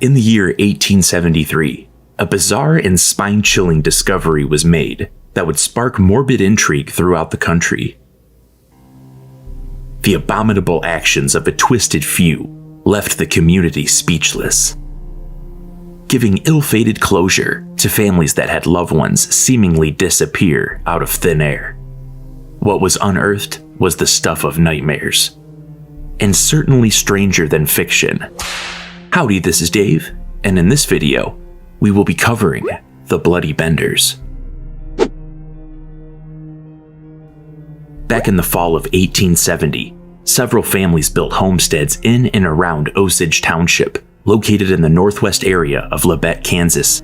In the year 1873, a bizarre and spine-chilling discovery was made that would spark morbid intrigue throughout the country. The abominable actions of a twisted few left the community speechless, giving ill-fated closure to families that had loved ones seemingly disappear out of thin air. What was unearthed was the stuff of nightmares, and certainly stranger than fiction. Howdy, this is Dave, and in this video, we will be covering the Bloody Benders. Back in the fall of 1870, several families built homesteads in and around Osage Township, located in the northwest area of Labette, Kansas.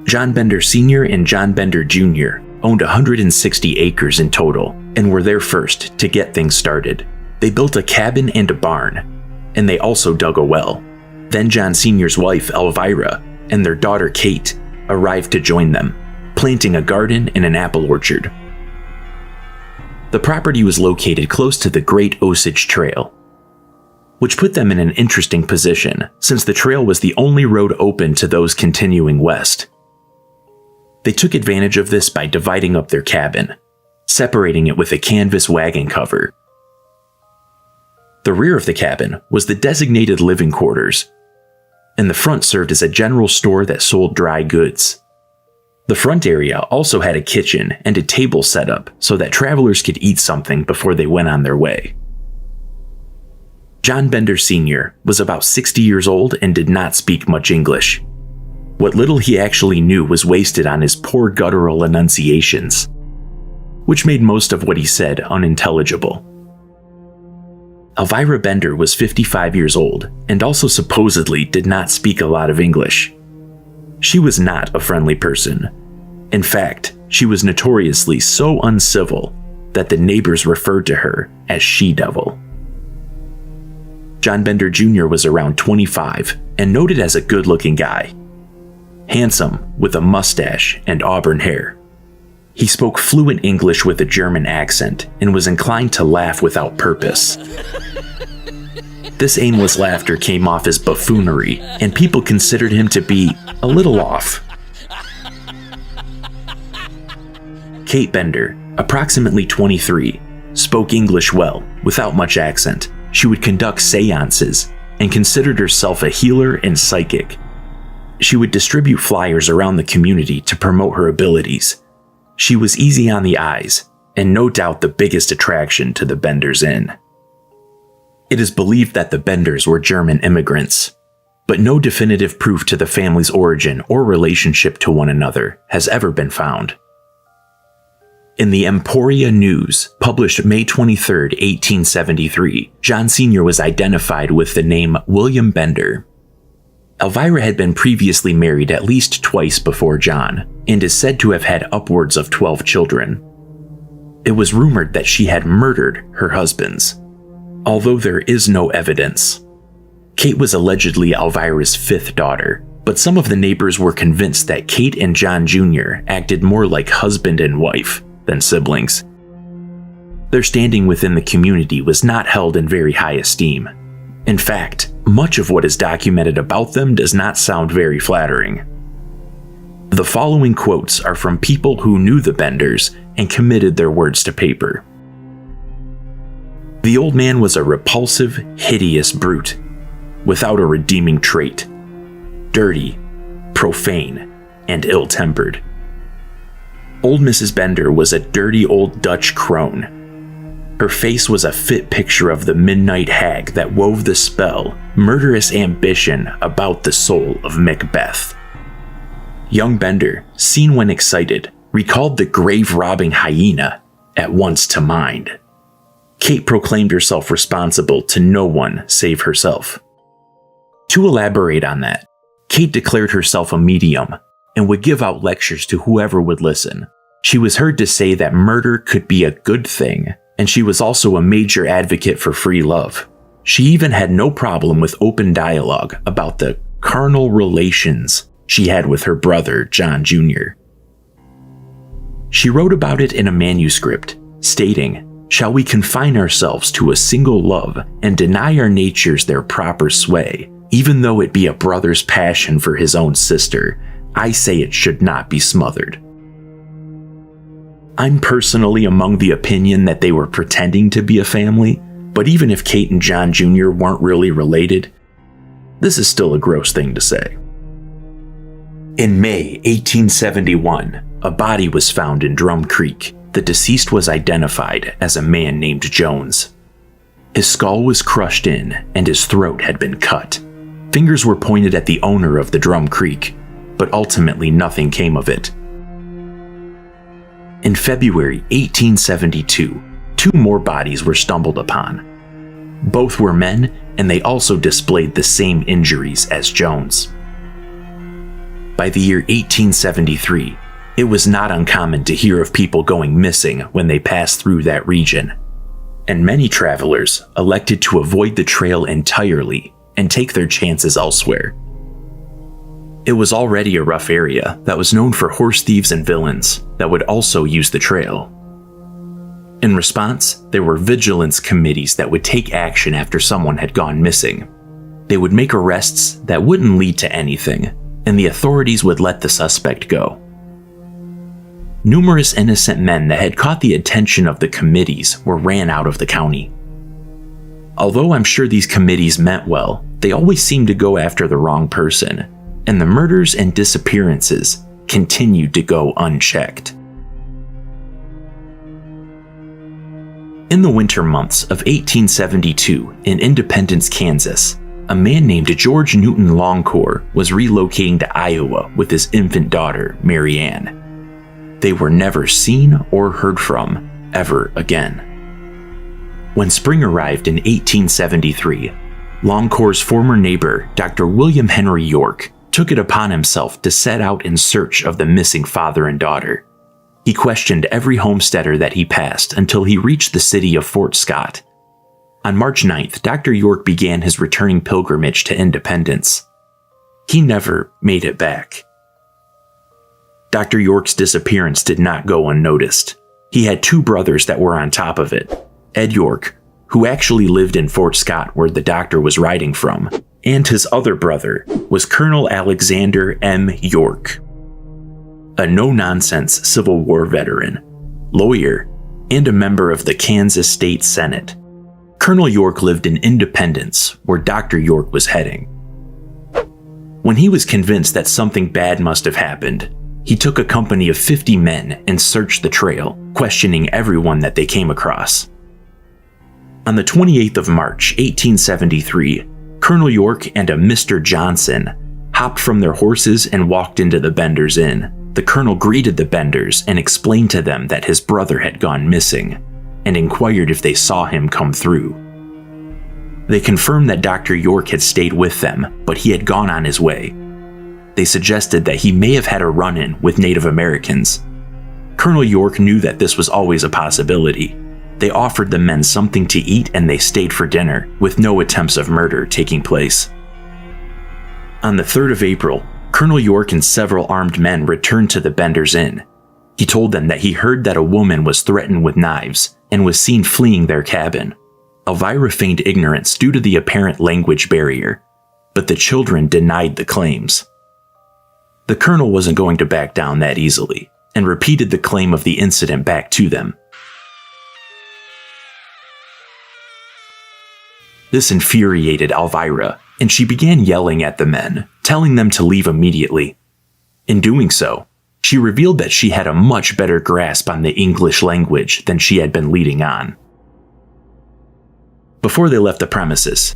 John Bender Sr. and John Bender Jr. owned 160 acres in total and were there first to get things started. They built a cabin and a barn, and they also dug a well. Then John Sr.'s wife, Elvira, and their daughter, Kate, arrived to join them, planting a garden and an apple orchard. The property was located close to the Great Osage Trail, which put them in an interesting position since the trail was the only road open to those continuing west. They took advantage of this by dividing up their cabin, separating it with a canvas wagon cover. The rear of the cabin was the designated living quarters, and the front served as a general store that sold dry goods. The front area also had a kitchen and a table set up so that travelers could eat something before they went on their way. John Bender Sr. was about 60 years old and did not speak much English. What little he actually knew was wasted on his poor guttural enunciations, which made most of what he said unintelligible. Elvira Bender was 55 years old and also supposedly did not speak a lot of English. She was not a friendly person. In fact, she was notoriously so uncivil that the neighbors referred to her as She-Devil. John Bender Jr. was around 25 and noted as a good-looking guy. Handsome, with a mustache and auburn hair. He spoke fluent English with a German accent and was inclined to laugh without purpose. This aimless laughter came off as buffoonery, and people considered him to be a little off. Kate Bender, approximately 23, spoke English well, without much accent. She would conduct seances and considered herself a healer and psychic. She would distribute flyers around the community to promote her abilities. She was easy on the eyes, and no doubt the biggest attraction to the Benders Inn. It is believed that the Benders were German immigrants, but no definitive proof to the family's origin or relationship to one another has ever been found. In the Emporia News, published May 23, 1873, John Sr. was identified with the name William Bender. Elvira had been previously married at least twice before John, and is said to have had upwards of 12 children. It was rumored that she had murdered her husbands, although there is no evidence. Kate was allegedly Elvira's fifth daughter, but some of the neighbors were convinced that Kate and John Jr. acted more like husband and wife than siblings. Their standing within the community was not held in very high esteem. In fact, much of what is documented about them does not sound very flattering. The following quotes are from people who knew the Benders and committed their words to paper. The old man was a repulsive, hideous brute, without a redeeming trait. Dirty, profane, and ill-tempered. Old Mrs. Bender was a dirty old Dutch crone. Her face was a fit picture of the midnight hag that wove the spell, murderous ambition about the soul of Macbeth. Young Bender, seen when excited, recalled the grave-robbing hyena at once to mind. Kate proclaimed herself responsible to no one save herself. To elaborate on that, Kate declared herself a medium and would give out lectures to whoever would listen. She was heard to say that murder could be a good thing, and she was also a major advocate for free love. She even had no problem with open dialogue about the carnal relations she had with her brother, John Jr. She wrote about it in a manuscript, stating, "Shall we confine ourselves to a single love and deny our natures their proper sway, Even though it be a brother's passion for his own sister, I say it should not be smothered. I'm personally among the opinion that they were pretending to be a family, but even if Kate and John Jr. weren't really related, this is still a gross thing to say. In May 1871, a body was found in Drum Creek. The deceased was identified as a man named Jones. His skull was crushed in and his throat had been cut. Fingers were pointed at the owner of the Drum Creek, but ultimately nothing came of it. In February 1872, 2 more bodies were stumbled upon. Both were men, and they also displayed the same injuries as Jones. By the year 1873, it was not uncommon to hear of people going missing when they passed through that region, and many travelers elected to avoid the trail entirely and take their chances elsewhere. It was already a rough area that was known for horse thieves and villains that would also use the trail. In response, there were vigilance committees that would take action after someone had gone missing. They would make arrests that wouldn't lead to anything, and the authorities would let the suspect go. Numerous innocent men that had caught the attention of the committees were ran out of the county. Although I'm sure these committees meant well, they always seemed to go after the wrong person, and the murders and disappearances continued to go unchecked. In the winter months of 1872 in Independence, Kansas, a man named George Newton Longcore was relocating to Iowa with his infant daughter, Mary Ann. They were never seen or heard from ever again. When spring arrived in 1873, Longcore's former neighbor, Dr. William Henry York, took it upon himself to set out in search of the missing father and daughter. He questioned every homesteader that he passed until he reached the city of Fort Scott. On March 9th, Dr. York began his returning pilgrimage to Independence. He never made it back. Dr. York's disappearance did not go unnoticed. He had 2 brothers that were on top of it. Ed York, who actually lived in Fort Scott where the doctor was riding from, and his other brother was Colonel Alexander M. York, a no-nonsense Civil War veteran, lawyer, and a member of the Kansas State Senate. Colonel York lived in Independence, where Dr. York was heading. When he was convinced that something bad must have happened, he took a company of 50 men and searched the trail, questioning everyone that they came across. On the 28th of March, 1873, Colonel York and a Mr. Johnson hopped from their horses and walked into the Bender's Inn. The colonel greeted the Benders and explained to them that his brother had gone missing, and inquired if they saw him come through. They confirmed that Dr. York had stayed with them, but he had gone on his way. They suggested that he may have had a run-in with Native Americans. Colonel York knew that this was always a possibility. They offered the men something to eat and they stayed for dinner, with no attempts of murder taking place. On the 3rd of April, Colonel York and several armed men returned to the Bender's Inn. He told them that he heard that a woman was threatened with knives and was seen fleeing their cabin. Elvira feigned ignorance due to the apparent language barrier, but the children denied the claims. The colonel wasn't going to back down that easily, and repeated the claim of the incident back to them. This infuriated Elvira, and she began yelling at the men, telling them to leave immediately. In doing so, she revealed that she had a much better grasp on the English language than she had been leading on. Before they left the premises,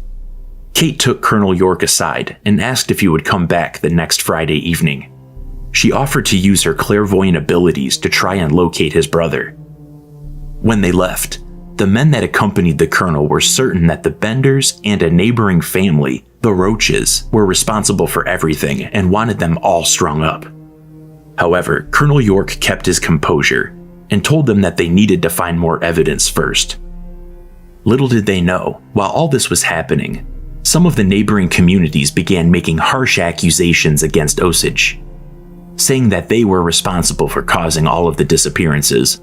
Kate took Colonel York aside and asked if he would come back the next Friday evening. She offered to use her clairvoyant abilities to try and locate his brother. When they left, the men that accompanied the colonel were certain that the Benders and a neighboring family, the Roaches, were responsible for everything and wanted them all strung up. However, Colonel York kept his composure and told them that they needed to find more evidence first. Little did they know, while all this was happening, some of the neighboring communities began making harsh accusations against Osage, saying that they were responsible for causing all of the disappearances.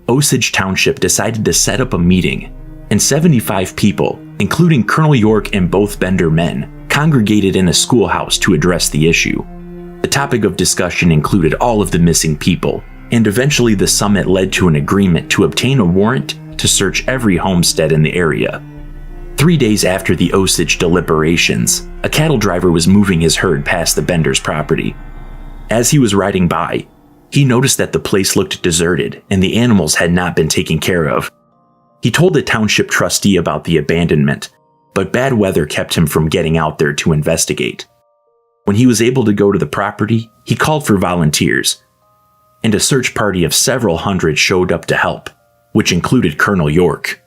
Osage Township decided to set up a meeting, and 75 people, including Colonel York and both Bender men, congregated in a schoolhouse to address the issue. The topic of discussion included all of the missing people, and eventually the summit led to an agreement to obtain a warrant to search every homestead in the area. 3 days after the Osage deliberations, a cattle driver was moving his herd past the Benders' property. As he was riding by, he noticed that the place looked deserted and the animals had not been taken care of. He told the township trustee about the abandonment, but bad weather kept him from getting out there to investigate. When he was able to go to the property, he called for volunteers, and a search party of several hundred showed up to help, which included Colonel York.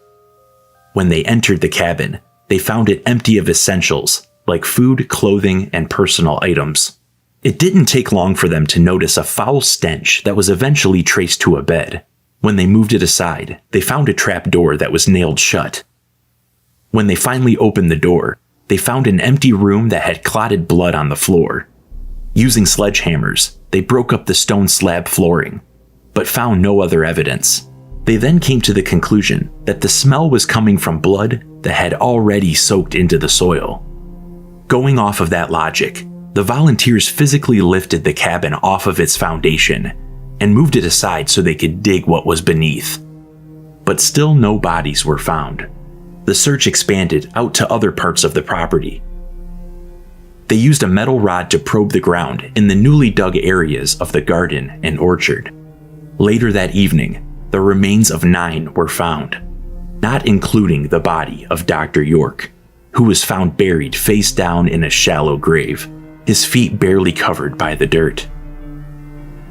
When they entered the cabin, they found it empty of essentials like food, clothing, and personal items. It didn't take long for them to notice a foul stench that was eventually traced to a bed. When they moved it aside, they found a trap door that was nailed shut. When they finally opened the door, they found an empty room that had clotted blood on the floor. Using sledgehammers, they broke up the stone slab flooring, but found no other evidence. They then came to the conclusion that the smell was coming from blood that had already soaked into the soil. Going off of that logic, the volunteers physically lifted the cabin off of its foundation and moved it aside so they could dig what was beneath. But still no bodies were found. The search expanded out to other parts of the property. They used a metal rod to probe the ground in the newly dug areas of the garden and orchard. Later that evening, the remains of 9 were found, not including the body of Dr. York, who was found buried face down in a shallow grave, his feet barely covered by the dirt.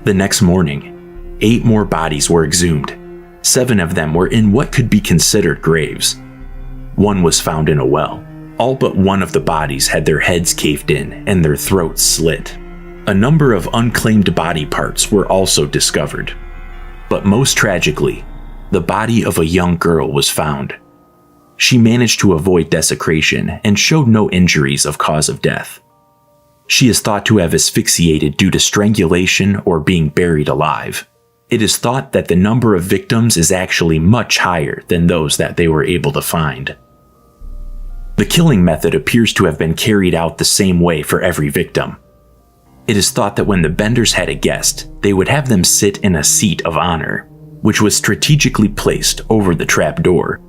The next morning, 8 more bodies were exhumed. 7 of them were in what could be considered graves. 1 was found in a well. All but 1 of the bodies had their heads caved in and their throats slit. A number of unclaimed body parts were also discovered. But most tragically, the body of a young girl was found. She managed to avoid desecration and showed no injuries of cause of death. She is thought to have asphyxiated due to strangulation or being buried alive. It is thought that the number of victims is actually much higher than those that they were able to find. The killing method appears to have been carried out the same way for every victim. It is thought that when the Benders had a guest, they would have them sit in a seat of honor, which was strategically placed over the trap door,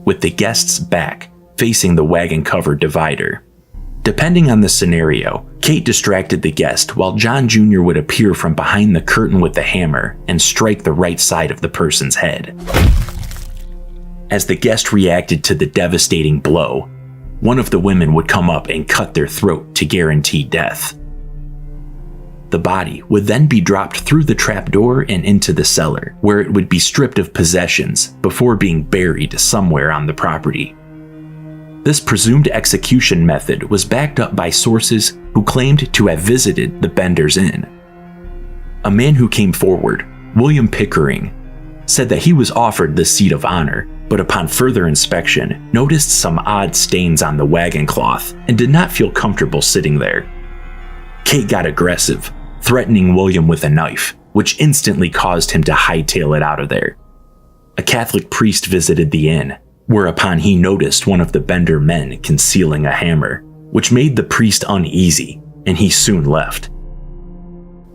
with the guest's back facing the wagon-covered divider. Depending on the scenario, Kate distracted the guest while John Jr. would appear from behind the curtain with a hammer and strike the right side of the person's head. As the guest reacted to the devastating blow, one of the women would come up and cut their throat to guarantee death. The body would then be dropped through the trapdoor and into the cellar, where it would be stripped of possessions before being buried somewhere on the property. This presumed execution method was backed up by sources who claimed to have visited the Benders Inn. A man who came forward, William Pickering, said that he was offered the seat of honor, but upon further inspection, noticed some odd stains on the wagon cloth and did not feel comfortable sitting there. Kate got aggressive, threatening William with a knife, which instantly caused him to hightail it out of there. A Catholic priest visited the inn, whereupon he noticed one of the Bender men concealing a hammer, which made the priest uneasy, and he soon left.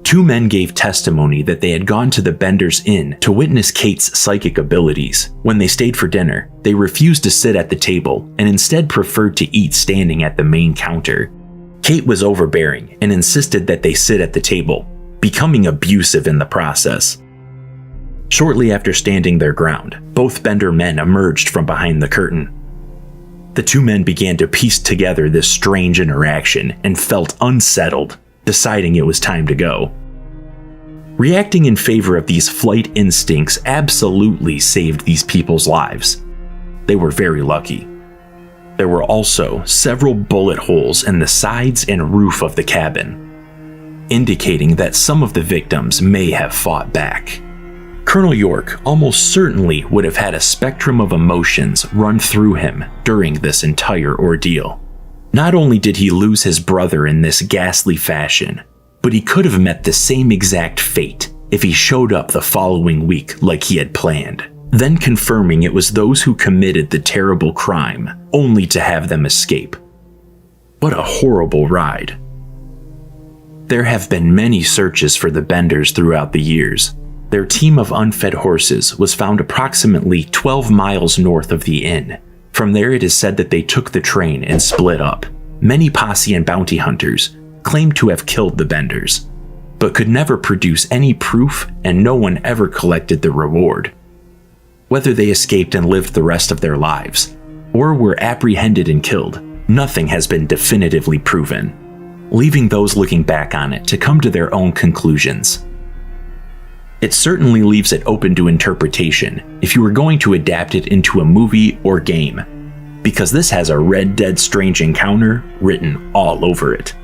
2 men gave testimony that they had gone to the Benders Inn to witness Kate's psychic abilities. When they stayed for dinner, they refused to sit at the table and instead preferred to eat standing at the main counter. Kate was overbearing and insisted that they sit at the table, becoming abusive in the process. Shortly after standing their ground, both Bender men emerged from behind the curtain. The 2 men began to piece together this strange interaction and felt unsettled, deciding it was time to go. Reacting in favor of these flight instincts absolutely saved these people's lives. They were very lucky. There were also several bullet holes in the sides and roof of the cabin, indicating that some of the victims may have fought back. Colonel York almost certainly would have had a spectrum of emotions run through him during this entire ordeal. Not only did he lose his brother in this ghastly fashion, but he could have met the same exact fate if he showed up the following week like he had planned, then confirming it was those who committed the terrible crime, only to have them escape. What a horrible ride. There have been many searches for the Benders throughout the years. Their team of unfed horses was found approximately 12 miles north of the inn. From there, it is said that they took the train and split up. Many posse and bounty hunters claimed to have killed the Benders, but could never produce any proof, and no one ever collected the reward. Whether they escaped and lived the rest of their lives, or were apprehended and killed, nothing has been definitively proven, leaving those looking back on it to come to their own conclusions. It certainly leaves it open to interpretation if you were going to adapt it into a movie or game, because this has a Red Dead Strange Encounter written all over it.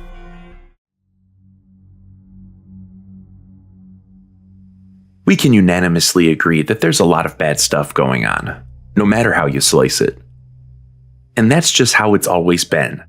We can unanimously agree that there's a lot of bad stuff going on, no matter how you slice it. And that's just how it's always been.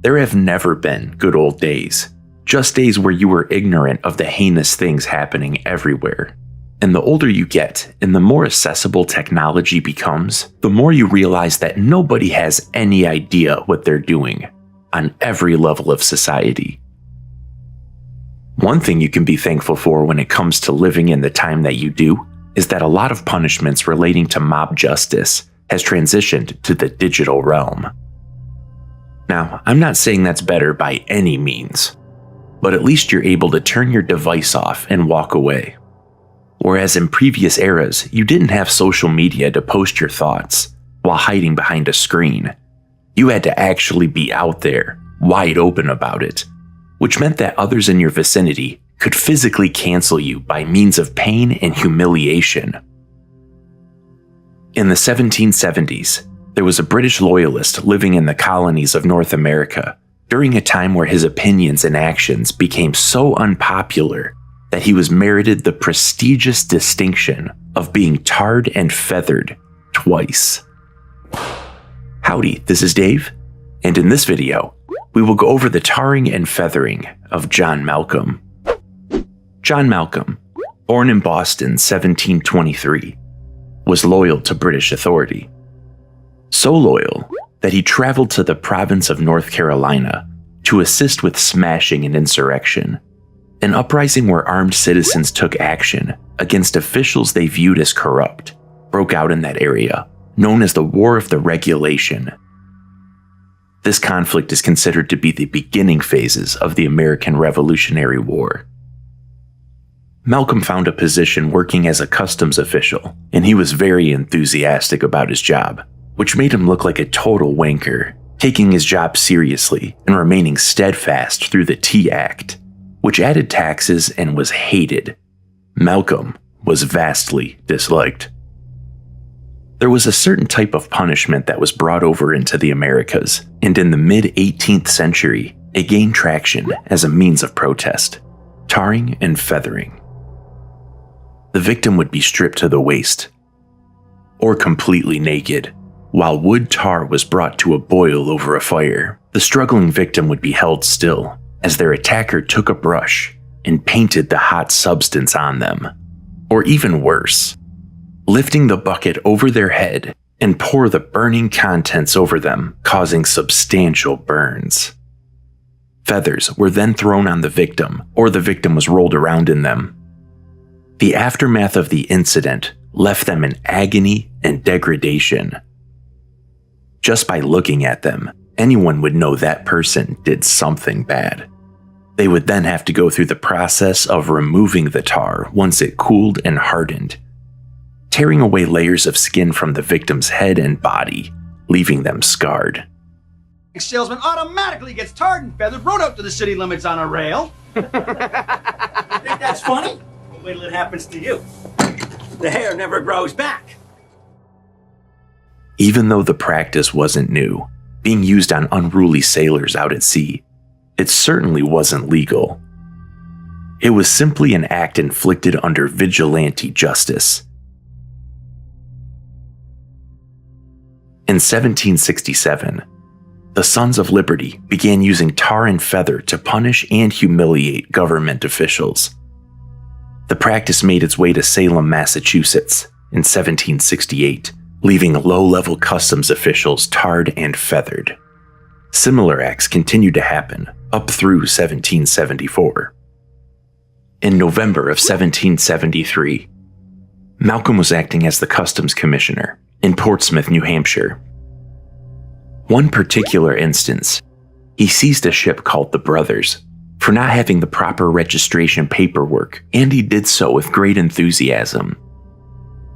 There have never been good old days, just days where you were ignorant of the heinous things happening everywhere. And the older you get, and the more accessible technology becomes, the more you realize that nobody has any idea what they're doing on every level of society. One thing you can be thankful for when it comes to living in the time that you do is that a lot of punishments relating to mob justice has transitioned to the digital realm. Now, I'm not saying that's better by any means, but at least you're able to turn your device off and walk away. Whereas in previous eras, you didn't have social media to post your thoughts while hiding behind a screen. You had to actually be out there, wide open about it, which meant that others in your vicinity could physically cancel you by means of pain and humiliation. In the 1770s, there was a British loyalist living in the colonies of North America during a time where his opinions and actions became so unpopular that he was merited the prestigious distinction of being tarred and feathered twice. Howdy, this is Dave, and in this video, we will go over the tarring and feathering of John Malcolm. John Malcolm, born in Boston 1723, was loyal to British authority. So loyal that he traveled to the province of North Carolina to assist with smashing an insurrection, an uprising where armed citizens took action against officials they viewed as corrupt, broke out in that area, known as the War of the Regulation. This conflict is considered to be the beginning phases of the American Revolutionary War. Malcolm found a position working as a customs official, and he was very enthusiastic about his job, which made him look like a total wanker, taking his job seriously and remaining steadfast through the Tea Act, which added taxes and was hated. Malcolm was vastly disliked. There was a certain type of punishment that was brought over into the Americas, and in the mid-18th century, it gained traction as a means of protest: tarring and feathering. The victim would be stripped to the waist, or completely naked. While wood tar was brought to a boil over a fire, the struggling victim would be held still as their attacker took a brush and painted the hot substance on them. Or even worse, lifting the bucket over their head and pour the burning contents over them, causing substantial burns. Feathers were then thrown on the victim, or the victim was rolled around in them. The aftermath of the incident left them in agony and degradation. Just by looking at them, anyone would know that person did something bad. They would then have to go through the process of removing the tar once it cooled and hardened, tearing away layers of skin from the victim's head and body, leaving them scarred. Salesman automatically gets tarred and feathered, rode up to the city limits on a rail. Think that's funny? Well, wait till it happens to you. The hair never grows back. Even though the practice wasn't new, being used on unruly sailors out at sea, it certainly wasn't legal. It was simply an act inflicted under vigilante justice. In 1767, the Sons of Liberty began using tar and feather to punish and humiliate government officials. The practice made its way to Salem, Massachusetts in 1768, leaving low-level customs officials tarred and feathered. Similar acts continued to happen up through 1774. In November of 1773, Malcolm was acting as the customs commissioner in Portsmouth, New Hampshire. One particular instance, he seized a ship called the Brothers for not having the proper registration paperwork, and he did so with great enthusiasm.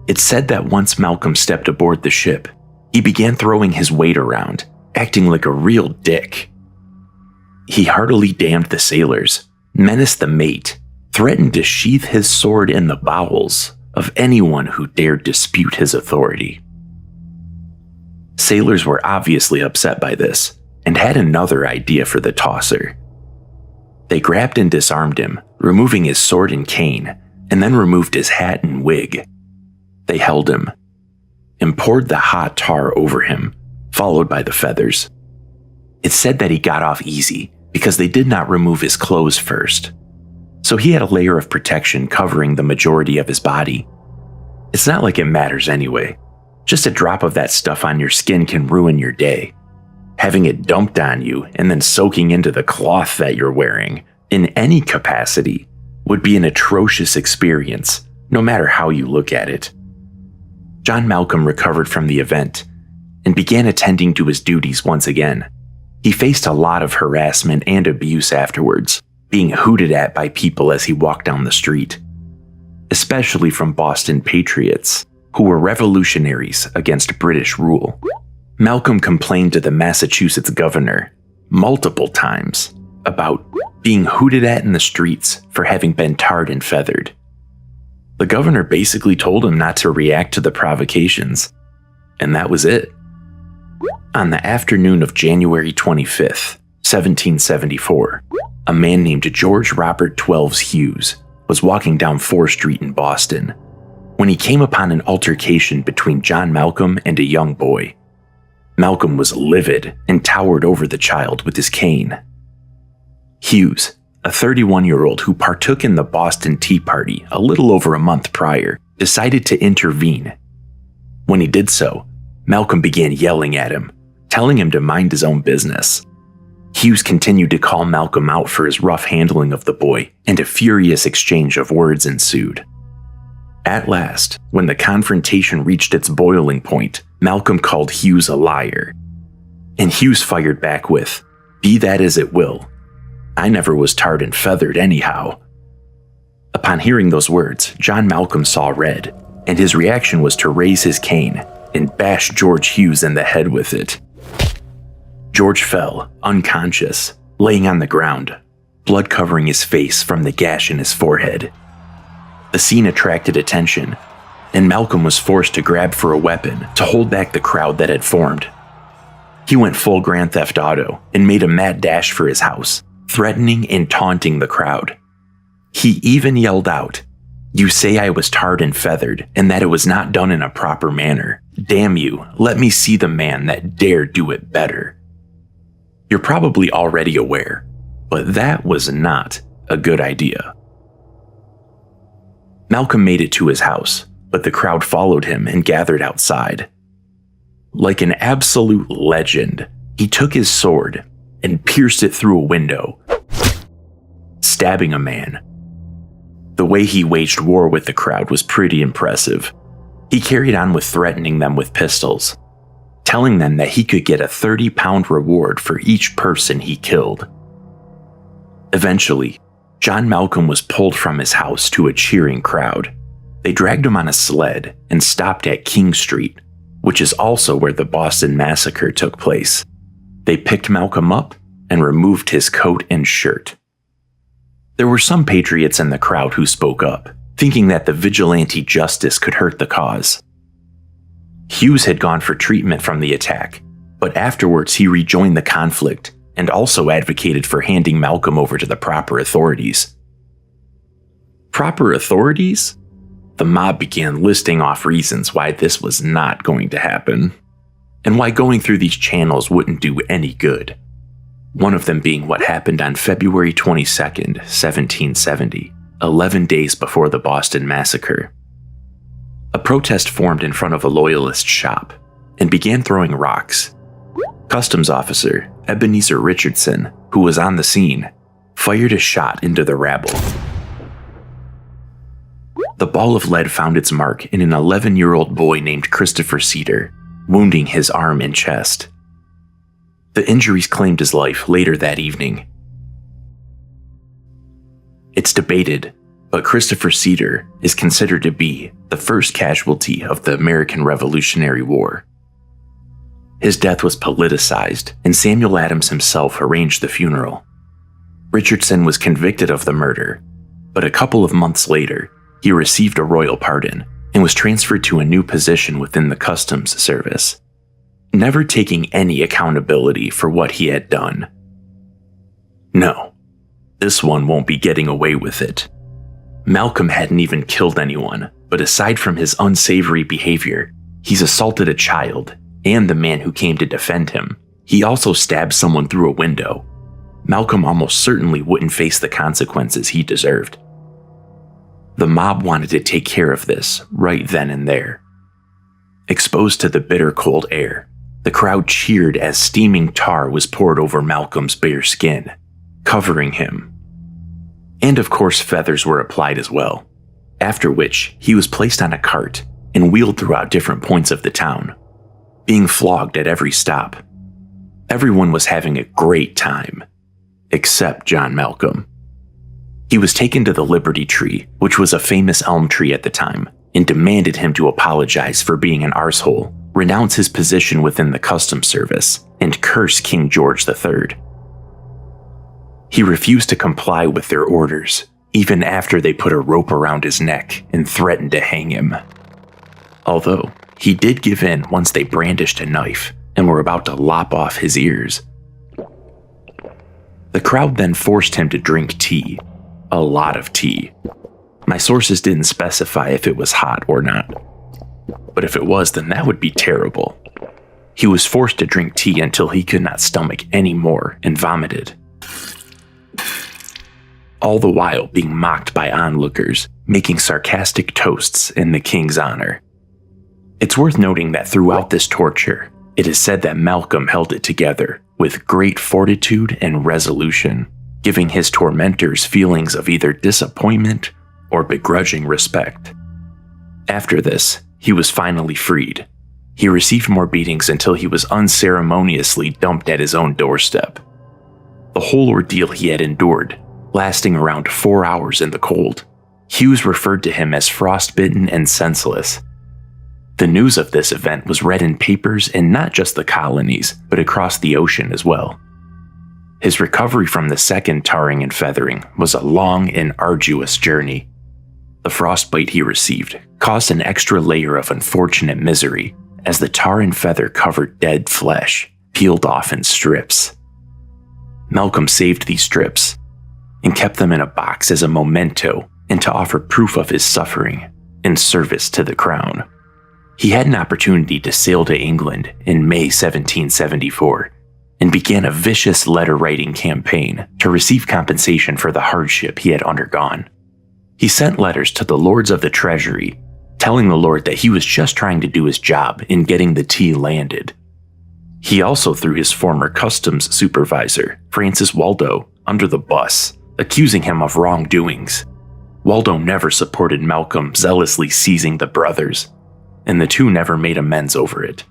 It's said that once Malcolm stepped aboard the ship, he began throwing his weight around, acting like a real dick. He heartily damned the sailors, menaced the mate, threatened to sheath his sword in the bowels of anyone who dared dispute his authority. Sailors were obviously upset by this and had another idea for the tosser. They grabbed and disarmed him, removing his sword and cane, and then removed his hat and wig. They held him and poured the hot tar over him, followed by the feathers. It's said that he got off easy because they did not remove his clothes first, so he had a layer of protection covering the majority of his body. It's not like it matters anyway. Just a drop of that stuff on your skin can ruin your day. Having it dumped on you and then soaking into the cloth that you're wearing, in any capacity, would be an atrocious experience, no matter how you look at it. John Malcolm recovered from the event and began attending to his duties once again. He faced a lot of harassment and abuse afterwards, being hooted at by people as he walked down the street, especially from Boston patriots who were revolutionaries against British rule. Malcolm complained to the Massachusetts governor multiple times about being hooted at in the streets for having been tarred and feathered. The governor basically told him not to react to the provocations, and that was it. On the afternoon of January 25th, 1774, a man named George Robert Twelves Hughes was walking down 4th Street in Boston when he came upon an altercation between John Malcolm and a young boy. Malcolm was livid and towered over the child with his cane. Hughes, a 31-year-old who partook in the Boston Tea Party a little over a month prior, decided to intervene. When he did so, Malcolm began yelling at him, telling him to mind his own business. Hughes continued to call Malcolm out for his rough handling of the boy, and a furious exchange of words ensued. At last, when the confrontation reached its boiling point, Malcolm called Hughes a liar. And Hughes fired back with, "Be that as it will. I never was tarred and feathered anyhow." Upon hearing those words, John Malcolm saw red, and his reaction was to raise his cane and bash George Hughes in the head with it. George fell, unconscious, laying on the ground, blood covering his face from the gash in his forehead. The scene attracted attention, and Malcolm was forced to grab for a weapon to hold back the crowd that had formed. He went full Grand Theft Auto and made a mad dash for his house, threatening and taunting the crowd. He even yelled out, "You say I was tarred and feathered and that it was not done in a proper manner. Damn you, let me see the man that dare do it better." You're probably already aware, but that was not a good idea. Malcolm made it to his house, but the crowd followed him and gathered outside. Like an absolute legend, he took his sword and pierced it through a window, stabbing a man. The way he waged war with the crowd was pretty impressive. He carried on with threatening them with pistols, telling them that he could get a 30-pound reward for each person he killed. Eventually, John Malcolm was pulled from his house to a cheering crowd. They dragged him on a sled and stopped at King Street, which is also where the Boston Massacre took place. They picked Malcolm up and removed his coat and shirt. There were some patriots in the crowd who spoke up, thinking that the vigilante justice could hurt the cause. Hughes had gone for treatment from the attack, but afterwards he rejoined the conflict and also advocated for handing Malcolm over to the proper authorities. Proper authorities? The mob began listing off reasons why this was not going to happen, and why going through these channels wouldn't do any good. One of them being what happened on February 22nd, 1770, 11 days before the Boston Massacre. A protest formed in front of a loyalist shop and began throwing rocks. Customs Officer Ebenezer Richardson, who was on the scene, fired a shot into the rabble. The ball of lead found its mark in an 11-year-old boy named Christopher Cedar, wounding his arm and chest. The injuries claimed his life later that evening. It's debated, but Christopher Cedar is considered to be the first casualty of the American Revolutionary War. His death was politicized, and Samuel Adams himself arranged the funeral. Richardson was convicted of the murder, but a couple of months later, he received a royal pardon and was transferred to a new position within the Customs Service, never taking any accountability for what he had done. No, this one won't be getting away with it. Malcolm hadn't even killed anyone, but aside from his unsavory behavior, he's assaulted a child and the man who came to defend him. He also stabbed someone through a window. Malcolm almost certainly wouldn't face the consequences he deserved. The mob wanted to take care of this right then and there. Exposed to the bitter cold air, the crowd cheered as steaming tar was poured over Malcolm's bare skin, covering him. And of course, feathers were applied as well, after which he was placed on a cart and wheeled throughout different points of the town, being flogged at every stop. Everyone was having a great time, except John Malcolm. He was taken to the Liberty Tree, which was a famous elm tree at the time, and demanded him to apologize for being an arsehole, renounce his position within the Customs Service, and curse King George III. He refused to comply with their orders, even after they put a rope around his neck and threatened to hang him. Although, he did give in once they brandished a knife and were about to lop off his ears. The crowd then forced him to drink tea. A lot of tea. My sources didn't specify if it was hot or not. But if it was, then that would be terrible. He was forced to drink tea until he could not stomach any more and vomited. All the while being mocked by onlookers, making sarcastic toasts in the king's honor. It's worth noting that throughout this torture, it is said that Malcolm held it together with great fortitude and resolution, giving his tormentors feelings of either disappointment or begrudging respect. After this, he was finally freed. He received more beatings until he was unceremoniously dumped at his own doorstep. The whole ordeal he had endured, lasting around 4 hours in the cold, Hughes referred to him as frostbitten and senseless. The news of this event was read in papers in not just the colonies, but across the ocean as well. His recovery from the second tarring and feathering was a long and arduous journey. The frostbite he received caused an extra layer of unfortunate misery as the tar and feather covered dead flesh peeled off in strips. Malcolm saved these strips and kept them in a box as a memento and to offer proof of his suffering in service to the crown. He had an opportunity to sail to England in May 1774 and began a vicious letter-writing campaign to receive compensation for the hardship he had undergone. He sent letters to the Lords of the Treasury, telling the Lord that he was just trying to do his job in getting the tea landed. He also threw his former customs supervisor, Francis Waldo, under the bus, accusing him of wrongdoings. Waldo never supported Malcolm zealously seizing the brothers, and the two never made amends over it.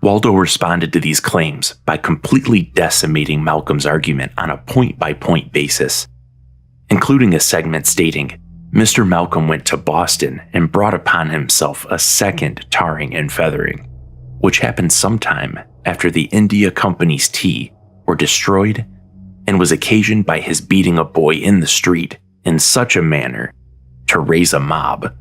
Waldo responded to these claims by completely decimating Malcolm's argument on a point-by-point basis, including a segment stating, Mr. Malcolm went to Boston and brought upon himself a second tarring and feathering, which happened sometime after the India Company's tea were destroyed and was occasioned by his beating a boy in the street in such a manner to raise a mob.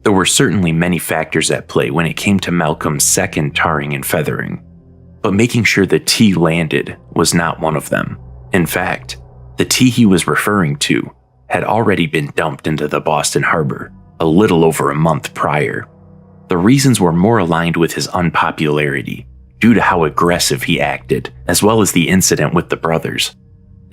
There were certainly many factors at play when it came to Malcolm's second tarring and feathering, but making sure the tea landed was not one of them. In fact, the tea he was referring to had already been dumped into the Boston harbor a little over a month prior. The reasons were more aligned with his unpopularity due to how aggressive he acted, as well as the incident with the brothers.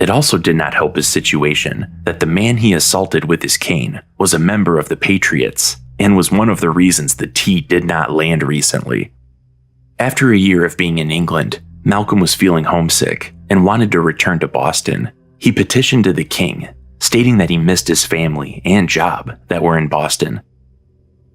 It also did not help his situation that the man he assaulted with his cane was a member of the Patriots and was one of the reasons the tea did not land recently. After a year of being in England, Malcolm was feeling homesick and wanted to return to Boston. He petitioned to the king, stating that he missed his family and job that were in Boston.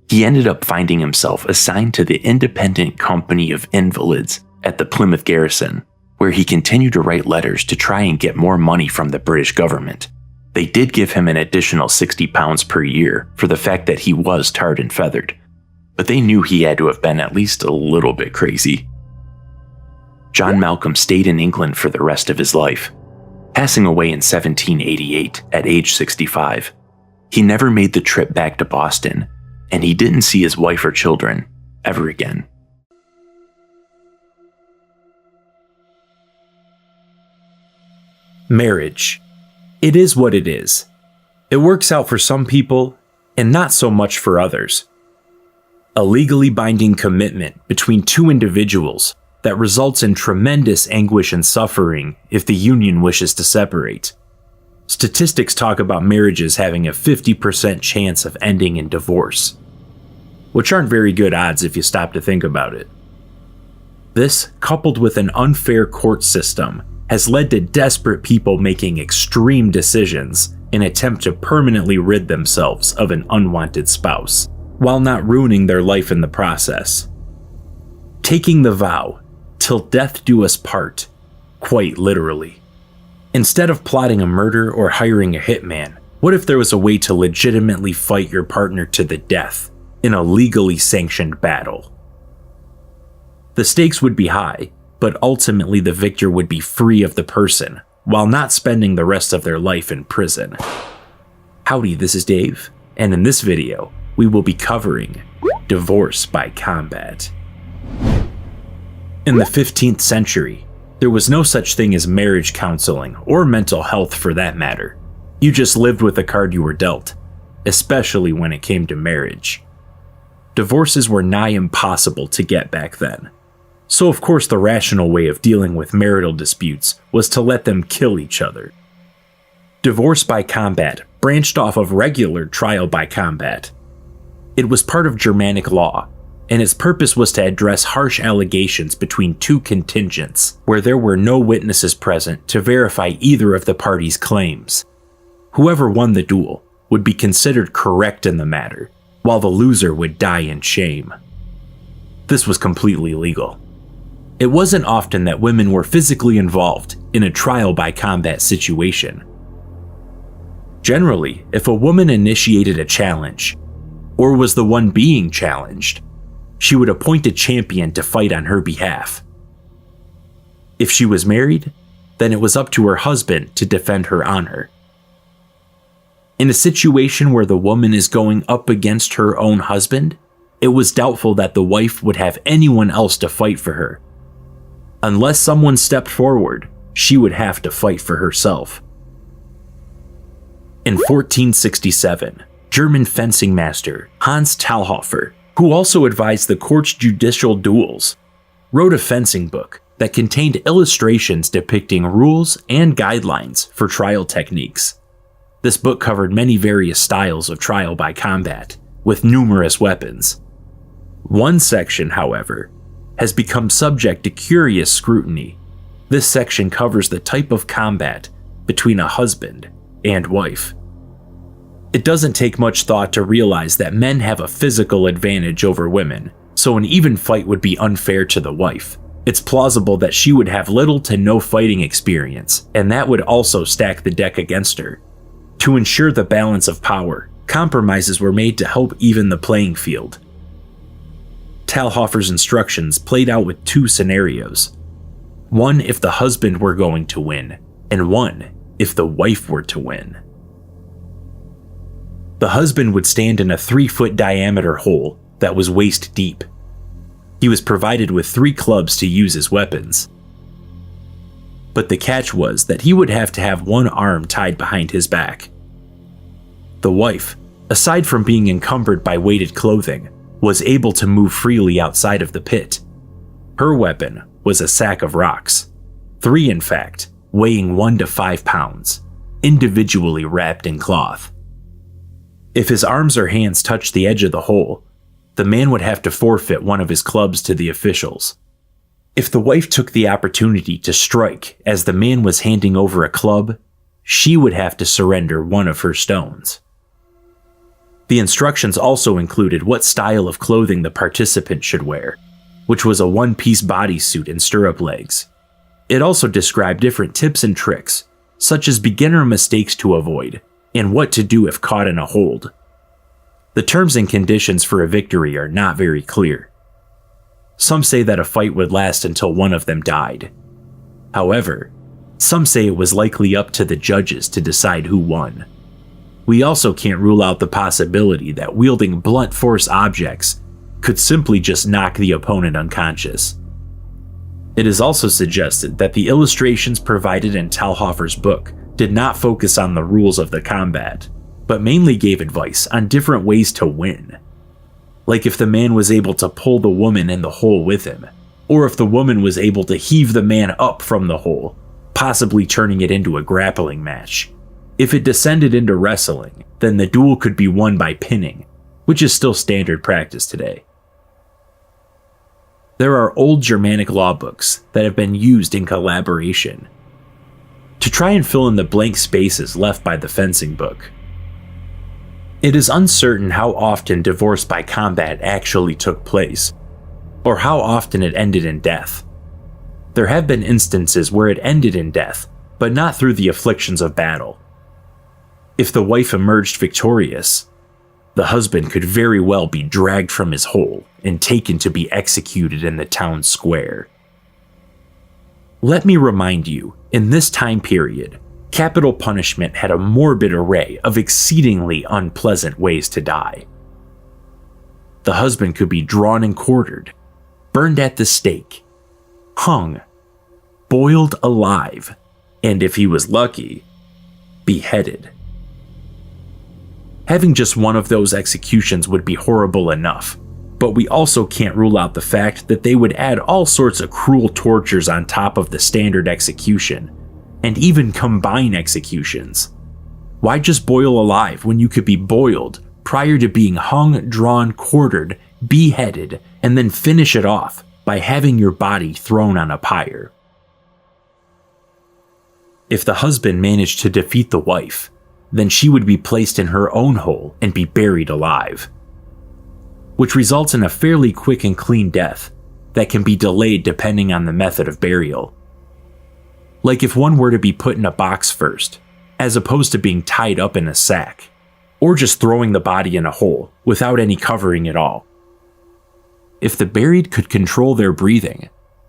He ended up finding himself assigned to the Independent Company of Invalids at the Plymouth garrison, where he continued to write letters to try and get more money from the British government. They did give him an additional £60 per year for the fact that he was tarred and feathered, but they knew he had to have been at least a little bit crazy. John Malcolm stayed in England for the rest of his life, passing away in 1788 at age 65. He never made the trip back to Boston, and he didn't see his wife or children ever again. Marriage. It is what it is. It works out for some people, and not so much for others. A legally binding commitment between two individuals that results in tremendous anguish and suffering if the union wishes to separate. Statistics talk about marriages having a 50% chance of ending in divorce, which aren't very good odds if you stop to think about it. This, coupled with an unfair court system, has led to desperate people making extreme decisions in an attempt to permanently rid themselves of an unwanted spouse, while not ruining their life in the process. Taking the vow, till death do us part, quite literally. Instead of plotting a murder or hiring a hitman, what if there was a way to legitimately fight your partner to the death in a legally sanctioned battle? The stakes would be high, but ultimately the victor would be free of the person, while not spending the rest of their life in prison. Howdy, this is Dave, and in this video, we will be covering divorce by combat. In the 15th century, there was no such thing as marriage counseling or mental health for that matter. You just lived with the card you were dealt, especially when it came to marriage. Divorces were nigh impossible to get back then. So of course the rational way of dealing with marital disputes was to let them kill each other. Divorce by combat branched off of regular trial by combat. It was part of Germanic law, and its purpose was to address harsh allegations between two contingents where there were no witnesses present to verify either of the parties' claims. Whoever won the duel would be considered correct in the matter, while the loser would die in shame. This was completely legal. It wasn't often that women were physically involved in a trial by combat situation. Generally, if a woman initiated a challenge, or was the one being challenged, she would appoint a champion to fight on her behalf. If she was married, then it was up to her husband to defend her honor. In a situation where the woman is going up against her own husband, it was doubtful that the wife would have anyone else to fight for her. Unless someone stepped forward, she would have to fight for herself. In 1467, German fencing master Hans Talhofer, who also advised the court's judicial duels, wrote a fencing book that contained illustrations depicting rules and guidelines for trial techniques. This book covered many various styles of trial by combat, with numerous weapons. One section, however, has become subject to curious scrutiny. This section covers the type of combat between a husband and wife. It doesn't take much thought to realize that men have a physical advantage over women, so an even fight would be unfair to the wife. It's plausible that she would have little to no fighting experience, and that would also stack the deck against her. To ensure the balance of power, compromises were made to help even the playing field. Talhofer's instructions played out with two scenarios. One if the husband were going to win, and one if the wife were to win. The husband would stand in a 3-foot diameter hole that was waist deep. He was provided with 3 clubs to use as weapons. But the catch was that he would have to have one arm tied behind his back. The wife, aside from being encumbered by weighted clothing, was able to move freely outside of the pit. Her weapon was a sack of rocks, 3 in fact, weighing 1 to 5 pounds, individually wrapped in cloth. If his arms or hands touched the edge of the hole, the man would have to forfeit one of his clubs to the officials, If the wife took the opportunity to strike as the man was handing over a club, she would have to surrender one of her stones. The instructions also included what style of clothing the participant should wear, which was a one-piece bodysuit and stirrup legs. It also described different tips and tricks, such as beginner mistakes to avoid, and what to do if caught in a hold. The terms and conditions for a victory are not very clear. Some say that a fight would last until one of them died. However, some say it was likely up to the judges to decide who won. We also can't rule out the possibility that wielding blunt force objects could simply just knock the opponent unconscious. It is also suggested that the illustrations provided in Talhofer's book did not focus on the rules of the combat, but mainly gave advice on different ways to win. Like if the man was able to pull the woman in the hole with him, or if the woman was able to heave the man up from the hole, possibly turning it into a grappling match. If it descended into wrestling, then the duel could be won by pinning, which is still standard practice today. There are old Germanic law books that have been used in collaboration to try and fill in the blank spaces left by the fencing book. It is uncertain how often divorce by combat actually took place, or how often it ended in death. There have been instances where it ended in death, but not through the afflictions of battle. If the wife emerged victorious, the husband could very well be dragged from his hole and taken to be executed in the town square. Let me remind you, in this time period, capital punishment had a morbid array of exceedingly unpleasant ways to die. The husband could be drawn and quartered, burned at the stake, hung, boiled alive, and if he was lucky, beheaded. Having just one of those executions would be horrible enough, but we also can't rule out the fact that they would add all sorts of cruel tortures on top of the standard execution, and even combine executions. Why just boil alive when you could be boiled prior to being hung, drawn, quartered, beheaded, and then finish it off by having your body thrown on a pyre? If the husband managed to defeat the wife, then she would be placed in her own hole and be buried alive, which results in a fairly quick and clean death that can be delayed depending on the method of burial. Like if one were to be put in a box first, as opposed to being tied up in a sack, or just throwing the body in a hole without any covering at all. If the buried could control their breathing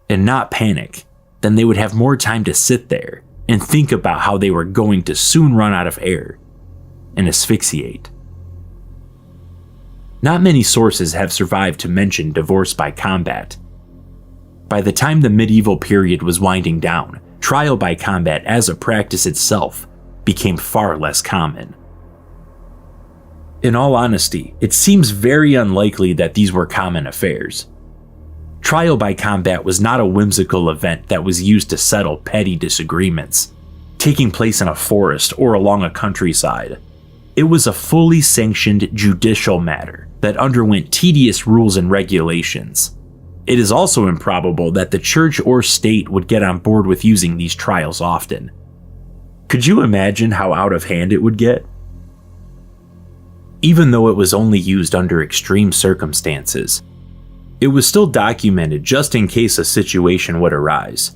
and not panic, then they would have more time to sit there and think about how they were going to soon run out of air and asphyxiate. Not many sources have survived to mention divorce by combat. By the time the medieval period was winding down, trial by combat as a practice itself became far less common. In all honesty, it seems very unlikely that these were common affairs. Trial by combat was not a whimsical event that was used to settle petty disagreements, taking place in a forest or along a countryside. It was a fully sanctioned judicial matter that underwent tedious rules and regulations. It is also improbable that the church or state would get on board with using these trials often. Could you imagine how out of hand it would get? Even though it was only used under extreme circumstances, it was still documented just in case a situation would arise.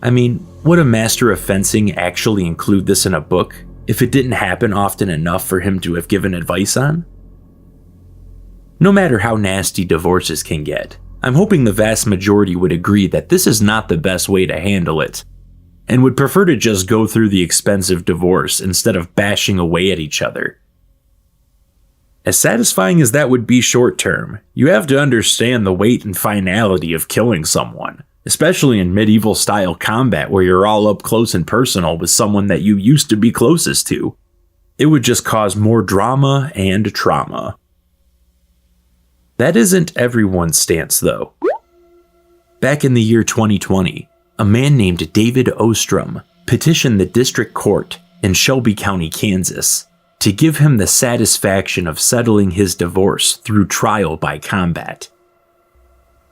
I mean, would a master of fencing actually include this in a book if it didn't happen often enough for him to have given advice on? No matter how nasty divorces can get, I'm hoping the vast majority would agree that this is not the best way to handle it, and would prefer to just go through the expensive divorce instead of bashing away at each other. As satisfying as that would be short term, you have to understand the weight and finality of killing someone, especially in medieval style combat where you're all up close and personal with someone that you used to be closest to. It would just cause more drama and trauma. That isn't everyone's stance though. Back in the year 2020, a man named David Ostrom petitioned the district court in Shelby County, Kansas, to give him the satisfaction of settling his divorce through trial by combat.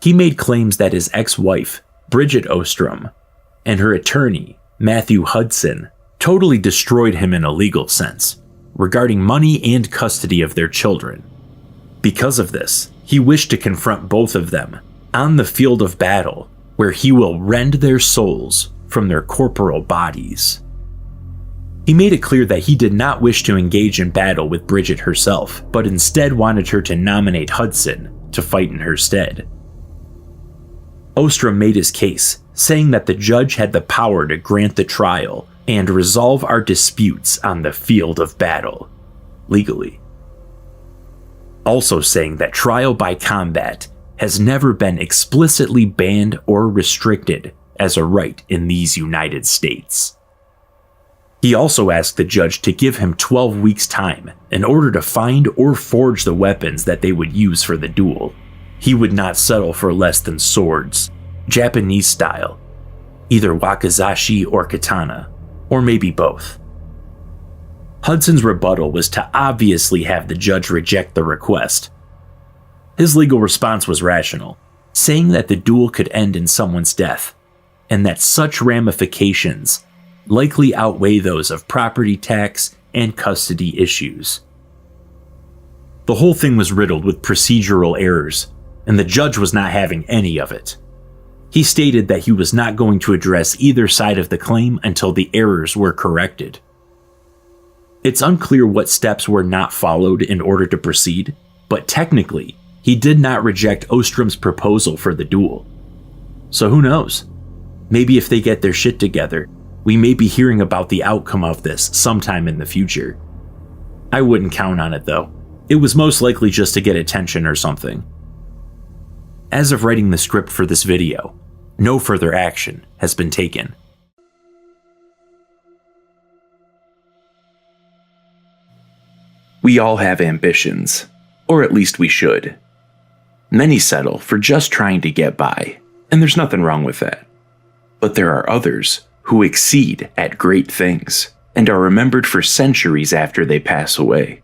He made claims that his ex-wife, Bridget Ostrom, and her attorney, Matthew Hudson, totally destroyed him in a legal sense, regarding money and custody of their children. Because of this, he wished to confront both of them on the field of battle, where he will rend their souls from their corporal bodies. He made it clear that he did not wish to engage in battle with Bridget herself, but instead wanted her to nominate Hudson to fight in her stead. Ostrom made his case, saying that the judge had the power to grant the trial and resolve our disputes on the field of battle, legally. Also saying that trial by combat has never been explicitly banned or restricted as a right in these United States. He also asked the judge to give him 12 weeks' time in order to find or forge the weapons that they would use for the duel. He would not settle for less than swords, Japanese style, either wakizashi or katana, or maybe both. Hudson's rebuttal was to obviously have the judge reject the request. His legal response was rational, saying that the duel could end in someone's death, and that such ramifications likely outweigh those of property tax and custody issues. The whole thing was riddled with procedural errors, and the judge was not having any of it. He stated that he was not going to address either side of the claim until the errors were corrected. It's unclear what steps were not followed in order to proceed, but technically, he did not reject Ostrom's proposal for the duel. So who knows? Maybe if they get their shit together, we may be hearing about the outcome of this sometime in the future. I wouldn't count on it though. It was most likely just to get attention or something. As of writing the script for this video, no further action has been taken. We all have ambitions, or at least we should. Many settle for just trying to get by, and there's nothing wrong with that. But there are others who exceed at great things and are remembered for centuries after they pass away.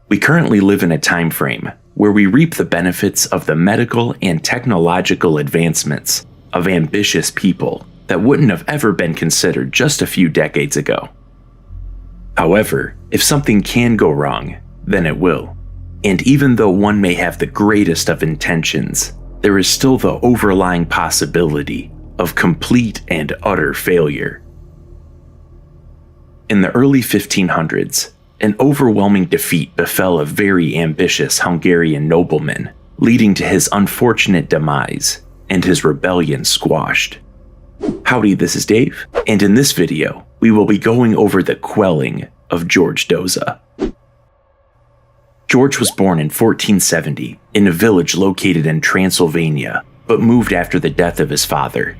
We currently live in a time frame where we reap the benefits of the medical and technological advancements of ambitious people that wouldn't have ever been considered just a few decades ago. However, if something can go wrong, then it will. And even though one may have the greatest of intentions, there is still the overlying possibility of complete and utter failure. In the early 1500s, an overwhelming defeat befell a very ambitious Hungarian nobleman, leading to his unfortunate demise and his rebellion squashed. Howdy, this is Dave, and in this video, we will be going over the quelling of George Doza. George was born in 1470 in a village located in Transylvania, but moved after the death of his father.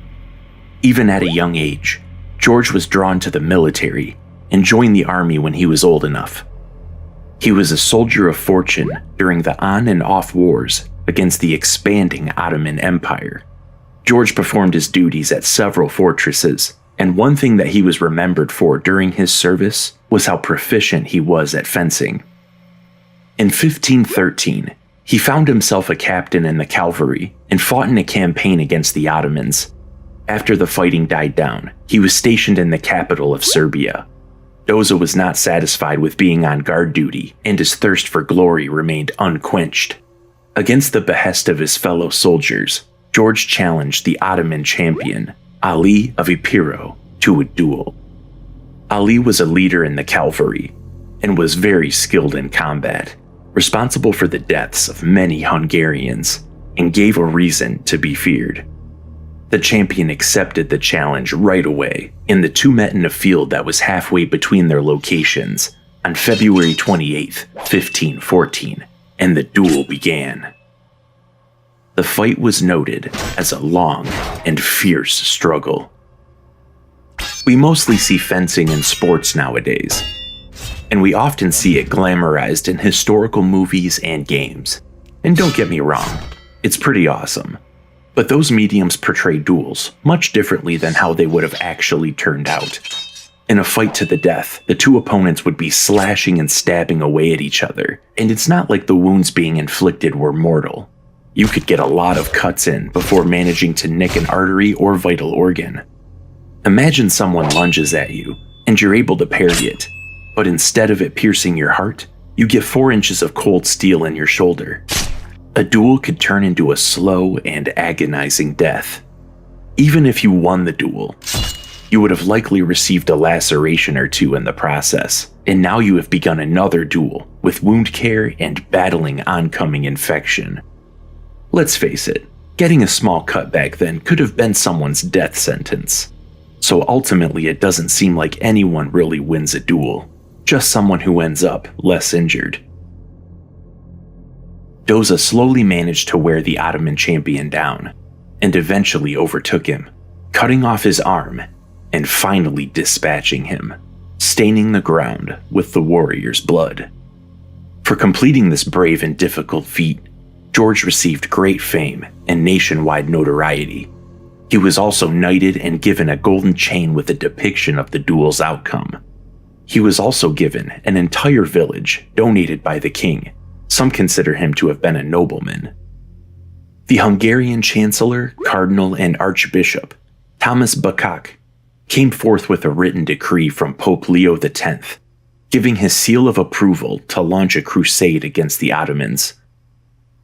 Even at a young age, George was drawn to the military and joined the army when he was old enough. He was a soldier of fortune during the on and off wars against the expanding Ottoman Empire. George performed his duties at several fortresses, and one thing that he was remembered for during his service was how proficient he was at fencing. In 1513, he found himself a captain in the cavalry and fought in a campaign against the Ottomans. After the fighting died down, he was stationed in the capital of Serbia. Doza was not satisfied with being on guard duty, and his thirst for glory remained unquenched. Against the behest of his fellow soldiers, George challenged the Ottoman champion, Ali of Epiro, to a duel. Ali was a leader in the cavalry, and was very skilled in combat, responsible for the deaths of many Hungarians, and gave a reason to be feared. The champion accepted the challenge right away, and the two met in a field that was halfway between their locations on February 28, 1514, and the duel began. The fight was noted as a long and fierce struggle. We mostly see fencing in sports nowadays, and we often see it glamorized in historical movies and games. And don't get me wrong, it's pretty awesome. But those mediums portray duels much differently than how they would have actually turned out. In a fight to the death, the two opponents would be slashing and stabbing away at each other, and it's not like the wounds being inflicted were mortal. You could get a lot of cuts in before managing to nick an artery or vital organ. Imagine someone lunges at you, and you're able to parry it, but instead of it piercing your heart, you get 4 inches of cold steel in your shoulder. A duel could turn into a slow and agonizing death. Even if you won the duel, you would have likely received a laceration or 2 in the process, and now you have begun another duel with wound care and battling oncoming infection. Let's face it, getting a small cut back then could have been someone's death sentence. So ultimately it doesn't seem like anyone really wins a duel, just someone who ends up less injured. Doza slowly managed to wear the Ottoman champion down, and eventually overtook him, cutting off his arm and finally dispatching him, staining the ground with the warrior's blood. For completing this brave and difficult feat, George received great fame and nationwide notoriety. He was also knighted and given a golden chain with a depiction of the duel's outcome. He was also given an entire village donated by the king. Some consider him to have been a nobleman. The Hungarian chancellor, cardinal, and archbishop, Thomas Bakak, came forth with a written decree from Pope Leo X, giving his seal of approval to launch a crusade against the Ottomans.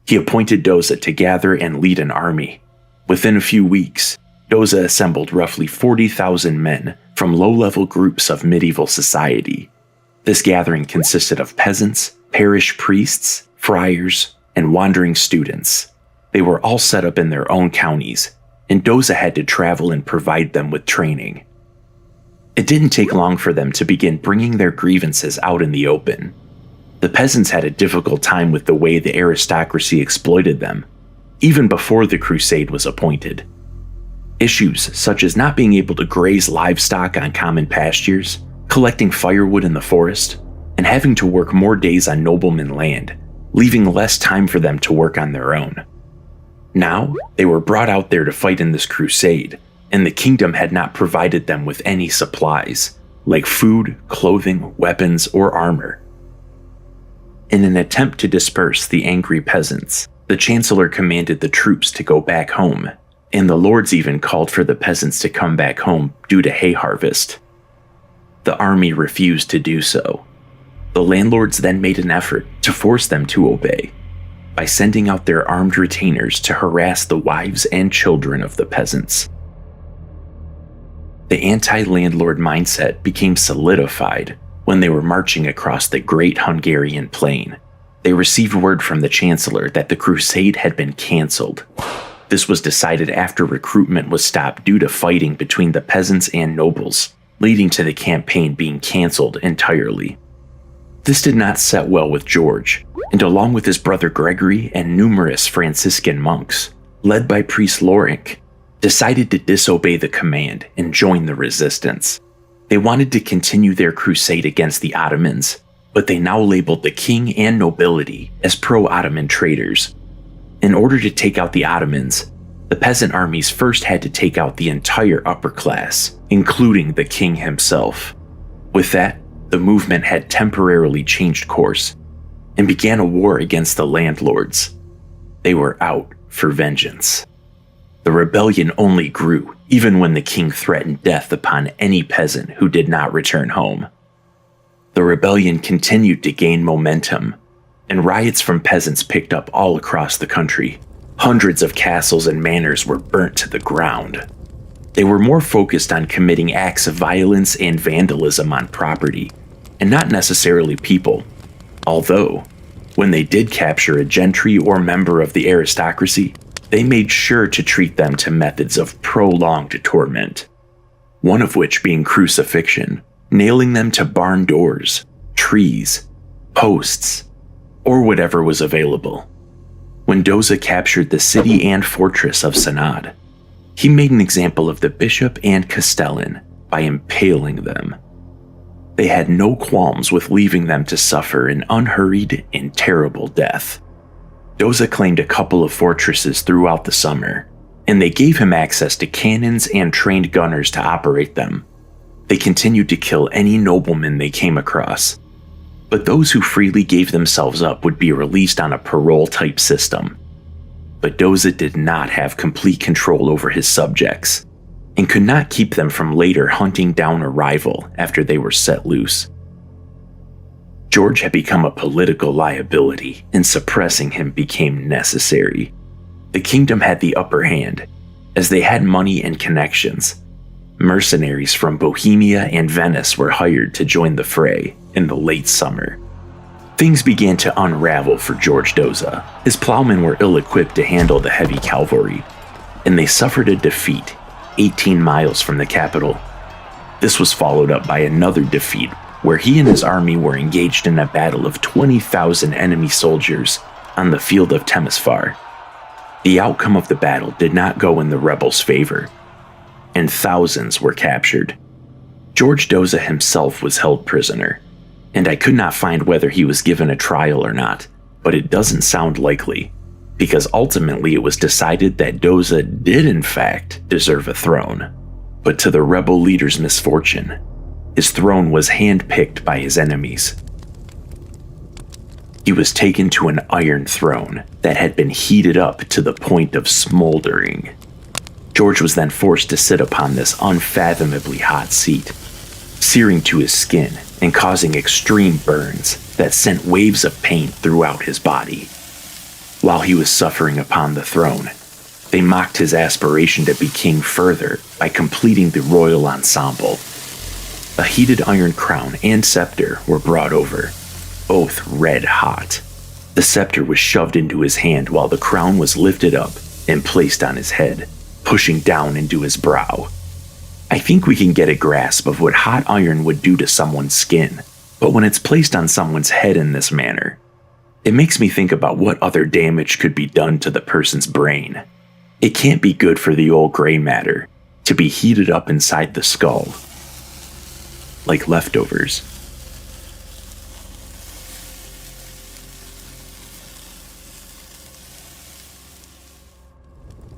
He appointed Doza to gather and lead an army. Within a few weeks, Doza assembled roughly 40,000 men from low-level groups of medieval society. This gathering consisted of peasants, parish priests, friars, and wandering students. They were all set up in their own counties, and Doza had to travel and provide them with training. It didn't take long for them to begin bringing their grievances out in the open. The peasants had a difficult time with the way the aristocracy exploited them, even before the crusade was appointed. Issues such as not being able to graze livestock on common pastures, collecting firewood in the forest, and having to work more days on nobleman land, leaving less time for them to work on their own. Now, they were brought out there to fight in this crusade, and the kingdom had not provided them with any supplies, like food, clothing, weapons, or armor. In an attempt to disperse the angry peasants, the chancellor commanded the troops to go back home, and the lords even called for the peasants to come back home due to hay harvest. The army refused to do so. The landlords then made an effort to force them to obey, by sending out their armed retainers to harass the wives and children of the peasants. The anti-landlord mindset became solidified when they were marching across the Great Hungarian Plain. They received word from the chancellor that the crusade had been cancelled. This was decided after recruitment was stopped due to fighting between the peasants and nobles, leading to the campaign being cancelled entirely. This did not set well with George, and along with his brother Gregory and numerous Franciscan monks, led by priest Lorenc, decided to disobey the command and join the resistance. They wanted to continue their crusade against the Ottomans, but they now labeled the king and nobility as pro-Ottoman traitors. In order to take out the Ottomans, the peasant armies first had to take out the entire upper class, including the king himself. With that, the movement had temporarily changed course and began a war against the landlords. They were out for vengeance. The rebellion only grew even when the king threatened death upon any peasant who did not return home. The rebellion continued to gain momentum, and riots from peasants picked up all across the country. Hundreds of castles and manors were burnt to the ground. They were more focused on committing acts of violence and vandalism on property, and not necessarily people. Although, when they did capture a gentry or member of the aristocracy, they made sure to treat them to methods of prolonged torment, one of which being crucifixion, nailing them to barn doors, trees, posts, or whatever was available. When Doza captured the city and fortress of Sanad, he made an example of the bishop and castellan by impaling them. They had no qualms with leaving them to suffer an unhurried and terrible death. Doza claimed a couple of fortresses throughout the summer, and they gave him access to cannons and trained gunners to operate them. They continued to kill any nobleman they came across, but those who freely gave themselves up would be released on a parole-type system. But Doza did not have complete control over his subjects, and could not keep them from later hunting down a rival after they were set loose. George had become a political liability, and suppressing him became necessary. The kingdom had the upper hand, as they had money and connections. Mercenaries from Bohemia and Venice were hired to join the fray in the late summer. Things began to unravel for George Doza. His plowmen were ill-equipped to handle the heavy cavalry, and they suffered a defeat 18 miles from the capital. This was followed up by another defeat where he and his army were engaged in a battle of 20,000 enemy soldiers on the field of Temesvar. The outcome of the battle did not go in the rebels' favor, and thousands were captured. George Doza himself was held prisoner, and I could not find whether he was given a trial or not, but it doesn't sound likely, because ultimately it was decided that Doza did in fact deserve a throne. But to the rebel leader's misfortune, his throne was handpicked by his enemies. He was taken to an iron throne that had been heated up to the point of smoldering. George was then forced to sit upon this unfathomably hot seat, searing to his skin and causing extreme burns that sent waves of pain throughout his body. While he was suffering upon the throne, they mocked his aspiration to be king further by completing the royal ensemble. A heated iron crown and scepter were brought over, both red hot. The scepter was shoved into his hand while the crown was lifted up and placed on his head, pushing down into his brow. I think we can get a grasp of what hot iron would do to someone's skin, but when it's placed on someone's head in this manner, it makes me think about what other damage could be done to the person's brain. It can't be good for the old gray matter to be heated up inside the skull, like leftovers.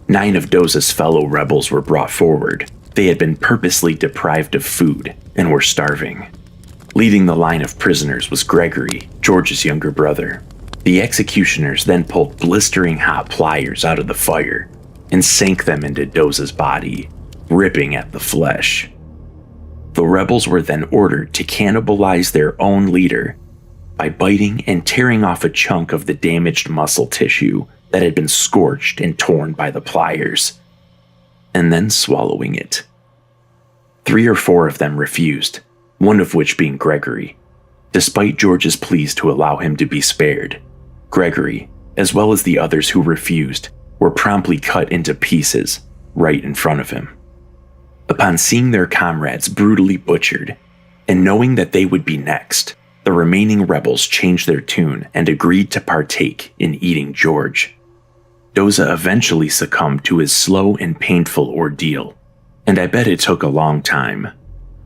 Nine of Doza's fellow rebels were brought forward. They had been purposely deprived of food and were starving. Leading the line of prisoners was Gregory, George's younger brother. The executioners then pulled blistering hot pliers out of the fire and sank them into Doza's body, ripping at the flesh. The rebels were then ordered to cannibalize their own leader by biting and tearing off a chunk of the damaged muscle tissue that had been scorched and torn by the pliers, and then swallowing it. 3 or 4 of them refused, one of which being Gregory, despite George's pleas to allow him to be spared. Gregory, as well as the others who refused, were promptly cut into pieces right in front of him. Upon seeing their comrades brutally butchered, and knowing that they would be next, the remaining rebels changed their tune and agreed to partake in eating George. Doza eventually succumbed to his slow and painful ordeal, and I bet it took a long time,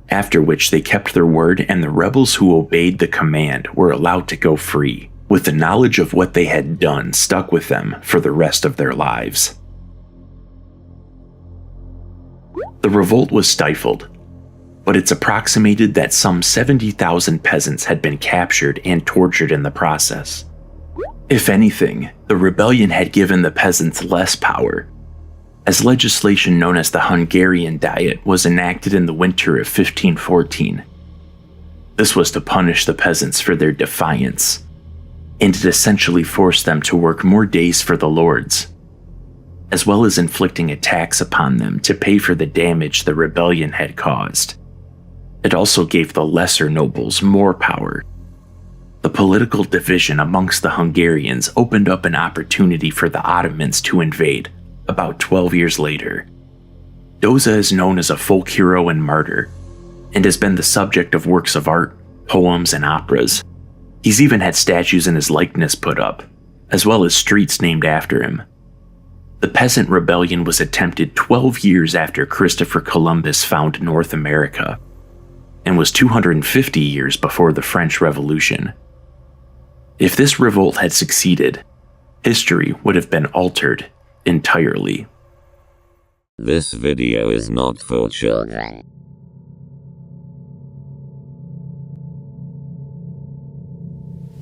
after which they kept their word and the rebels who obeyed the command were allowed to go free, with the knowledge of what they had done stuck with them for the rest of their lives. The revolt was stifled, but it's approximated that some 70,000 peasants had been captured and tortured in the process. If anything, the rebellion had given the peasants less power, as legislation known as the Hungarian Diet was enacted in the winter of 1514. This was to punish the peasants for their defiance, and it essentially forced them to work more days for the lords, as well as inflicting a tax upon them to pay for the damage the rebellion had caused. It also gave the lesser nobles more power. The political division amongst the Hungarians opened up an opportunity for the Ottomans to invade about 12 years later. Doza is known as a folk hero and martyr, and has been the subject of works of art, poems, and operas. He's even had statues in his likeness put up, as well as streets named after him. The peasant rebellion was attempted 12 years after Christopher Columbus found North America, and was 250 years before the French Revolution. If this revolt had succeeded, history would have been altered entirely. This video is not for children.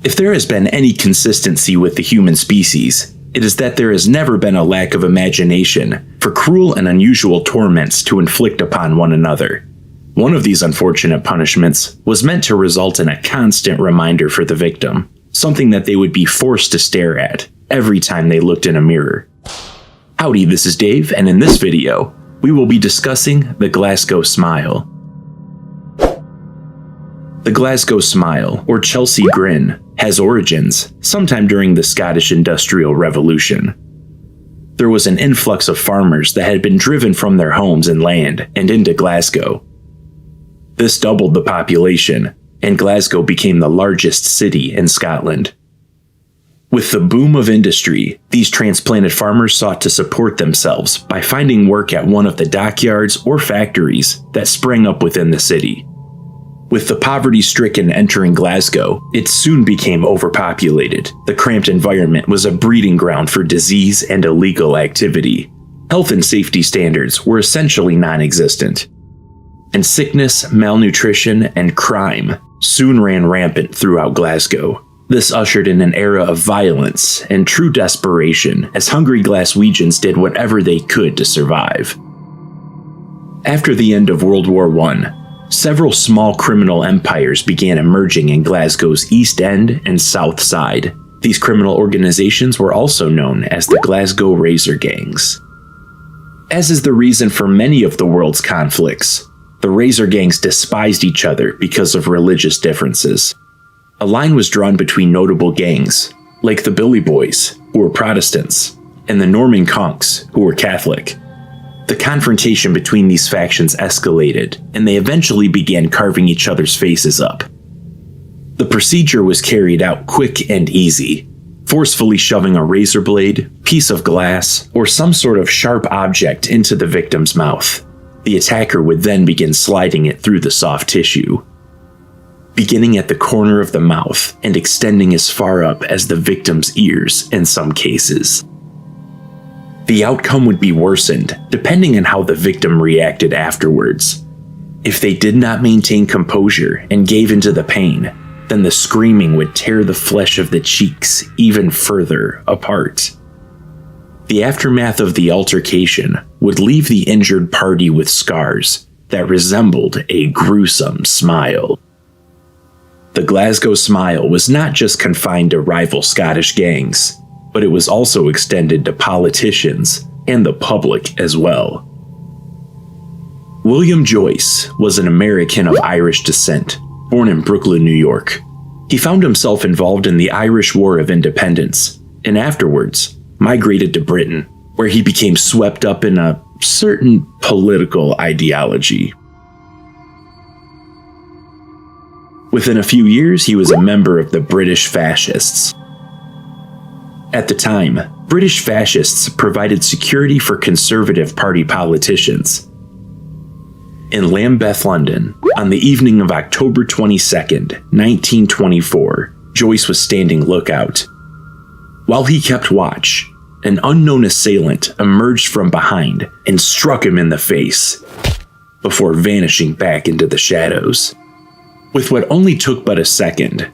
If there has been any consistency with the human species, it is that there has never been a lack of imagination for cruel and unusual torments to inflict upon one another. One of these unfortunate punishments was meant to result in a constant reminder for the victim, something that they would be forced to stare at every time they looked in a mirror. Howdy, this is Dave, and in this video, we will be discussing the Glasgow Smile. The Glasgow Smile, or Chelsea Grin, has origins sometime during the Scottish Industrial Revolution. There was an influx of farmers that had been driven from their homes and land and into Glasgow. This doubled the population, and Glasgow became the largest city in Scotland. With the boom of industry, these transplanted farmers sought to support themselves by finding work at one of the dockyards or factories that sprang up within the city. With the poverty-stricken entering Glasgow, it soon became overpopulated. The cramped environment was a breeding ground for disease and illegal activity. Health and safety standards were essentially non-existent. And sickness, malnutrition, and crime soon ran rampant throughout Glasgow. This ushered in an era of violence and true desperation as hungry Glaswegians did whatever they could to survive. After the end of World War I, several small criminal empires began emerging in Glasgow's East End and South Side. These criminal organizations were also known as the Glasgow Razor Gangs. As is the reason for many of the world's conflicts, the Razor Gangs despised each other because of religious differences. A line was drawn between notable gangs, like the Billy Boys, who were Protestants, and the Norman Conks, who were Catholic. The confrontation between these factions escalated, and they eventually began carving each other's faces up. The procedure was carried out quick and easy, forcefully shoving a razor blade, piece of glass, or some sort of sharp object into the victim's mouth. The attacker would then begin sliding it through the soft tissue, beginning at the corner of the mouth and extending as far up as the victim's ears in some cases. The outcome would be worsened depending on how the victim reacted afterwards. If they did not maintain composure and gave into the pain, then the screaming would tear the flesh of the cheeks even further apart. The aftermath of the altercation would leave the injured party with scars that resembled a gruesome smile. The Glasgow Smile was not just confined to rival Scottish gangs, but it was also extended to politicians and the public as well. William Joyce was an American of Irish descent, born in Brooklyn, New York. He found himself involved in the Irish War of Independence, and afterwards migrated to Britain, where he became swept up in a certain political ideology. Within a few years, he was a member of the British fascists. At the time, British fascists provided security for Conservative Party politicians. In Lambeth, London, on the evening of October 22nd, 1924, Joyce was standing lookout. While he kept watch, an unknown assailant emerged from behind and struck him in the face, before vanishing back into the shadows. With what only took but a second,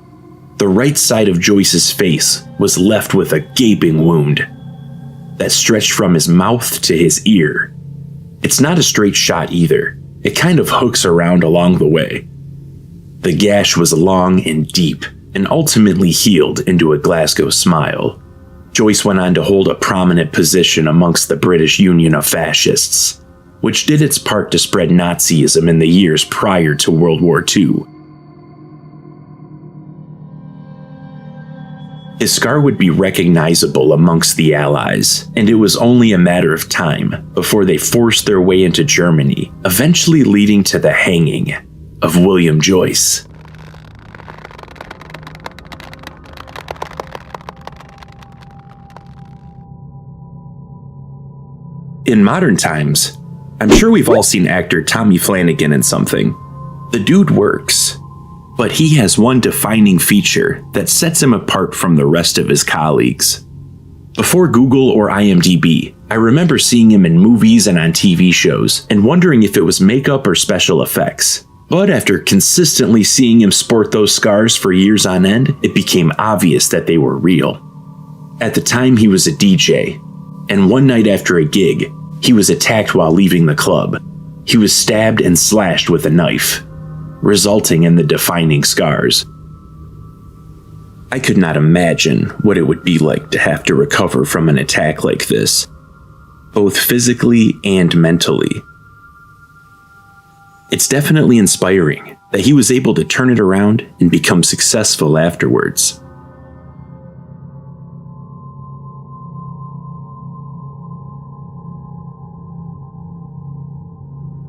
the right side of Joyce's face was left with a gaping wound that stretched from his mouth to his ear. It's not a straight shot either. It kind of hooks around along the way. The gash was long and deep and ultimately healed into a Glasgow Smile. Joyce went on to hold a prominent position amongst the British Union of Fascists, which did its part to spread Nazism in the years prior to World War II. His scar would be recognizable amongst the Allies, and it was only a matter of time before they forced their way into Germany, eventually leading to the hanging of William Joyce. In modern times, I'm sure we've all seen actor Tommy Flanagan in something. The dude works. But he has one defining feature that sets him apart from the rest of his colleagues. Before Google or IMDb, I remember seeing him in movies and on TV shows and wondering if it was makeup or special effects. But after consistently seeing him sport those scars for years on end, it became obvious that they were real. At the time, he was a DJ, and one night after a gig, he was attacked while leaving the club. He was stabbed and slashed with a knife, resulting in the defining scars. I could not imagine what it would be like to have to recover from an attack like this, both physically and mentally. It's definitely inspiring that he was able to turn it around and become successful afterwards.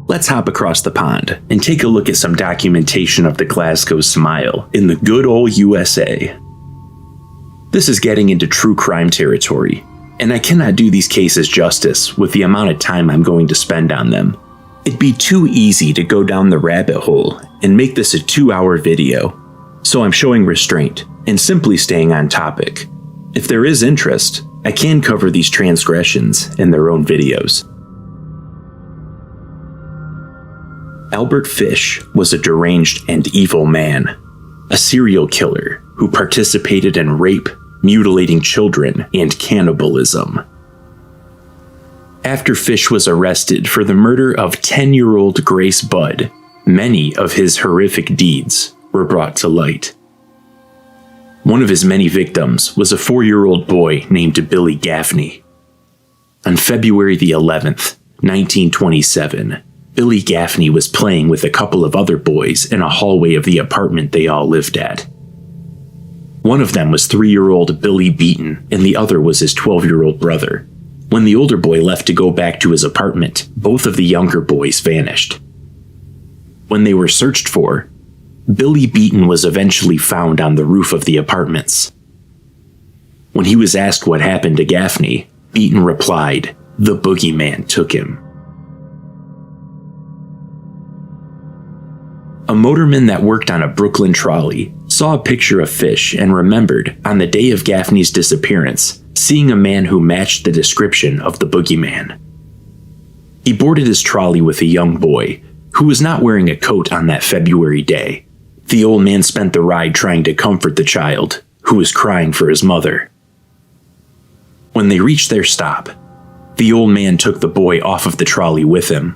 Let's hop across the pond and take a look at some documentation of the Glasgow Smile in the good old USA. This is getting into true crime territory, and I cannot do these cases justice with the amount of time I'm going to spend on them. It'd be too easy to go down the rabbit hole and make this a 2-hour video, so I'm showing restraint and simply staying on topic. If there is interest, I can cover these transgressions in their own videos. Albert Fish was a deranged and evil man, a serial killer who participated in rape, mutilating children, and cannibalism. After Fish was arrested for the murder of 10-year-old Grace Budd, many of his horrific deeds were brought to light. One of his many victims was a 4-year-old boy named Billy Gaffney. On February the 11th, 1927, Billy Gaffney was playing with a couple of other boys in a hallway of the apartment they all lived at. One of them was 3-year-old Billy Beaton, and the other was his 12-year-old brother. When the older boy left to go back to his apartment, both of the younger boys vanished. When they were searched for, Billy Beaton was eventually found on the roof of the apartments. When he was asked what happened to Gaffney, Beaton replied, "The boogeyman took him." A motorman that worked on a Brooklyn trolley saw a picture of Fish and remembered, on the day of Gaffney's disappearance, seeing a man who matched the description of the boogeyman. He boarded his trolley with a young boy who was not wearing a coat on that February day. The old man spent the ride trying to comfort the child, who was crying for his mother. When they reached their stop, the old man took the boy off of the trolley with him.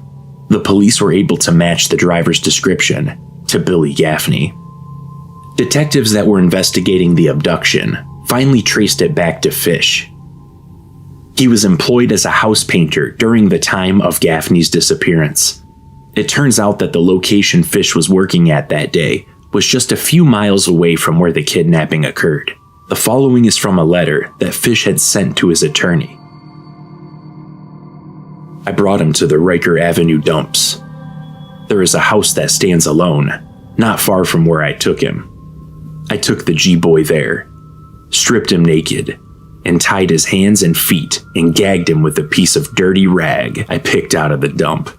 The police were able to match the driver's description to Billy Gaffney. Detectives that were investigating the abduction finally traced it back to Fish. He was employed as a house painter during the time of Gaffney's disappearance. It turns out that the location Fish was working at that day was just a few miles away from where the kidnapping occurred. The following is from a letter that Fish had sent to his attorney. I brought him to the Riker Avenue dumps. There is a house that stands alone, not far from where I took him. I took the G-boy there, stripped him naked, and tied his hands and feet and gagged him with a piece of dirty rag I picked out of the dump.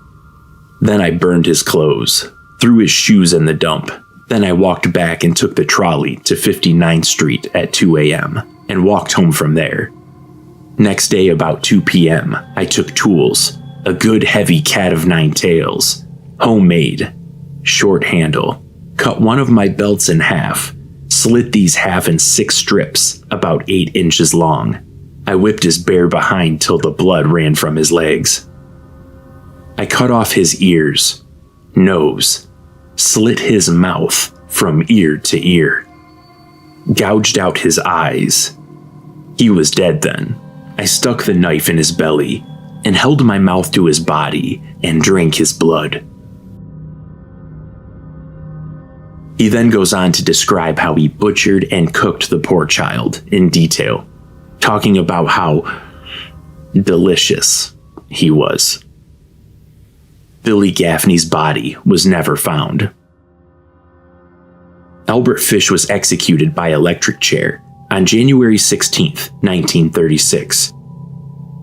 Then I burned his clothes, threw his shoes in the dump. Then I walked back and took the trolley to 59th Street at 2 a.m. and walked home from there. Next day, about 2 p.m., I took tools, a good heavy cat of 9 tails, homemade, short handle, cut one of my belts in half, slit these half in 6 strips, about 8 inches long. I whipped his bare behind till the blood ran from his legs. I cut off his ears, nose, slit his mouth from ear to ear, gouged out his eyes. He was dead then. I stuck the knife in his belly and held my mouth to his body and drank his blood. He then goes on to describe how he butchered and cooked the poor child in detail, talking about how delicious he was. Billy Gaffney's body was never found. Albert Fish was executed by electric chair on January 16, 1936.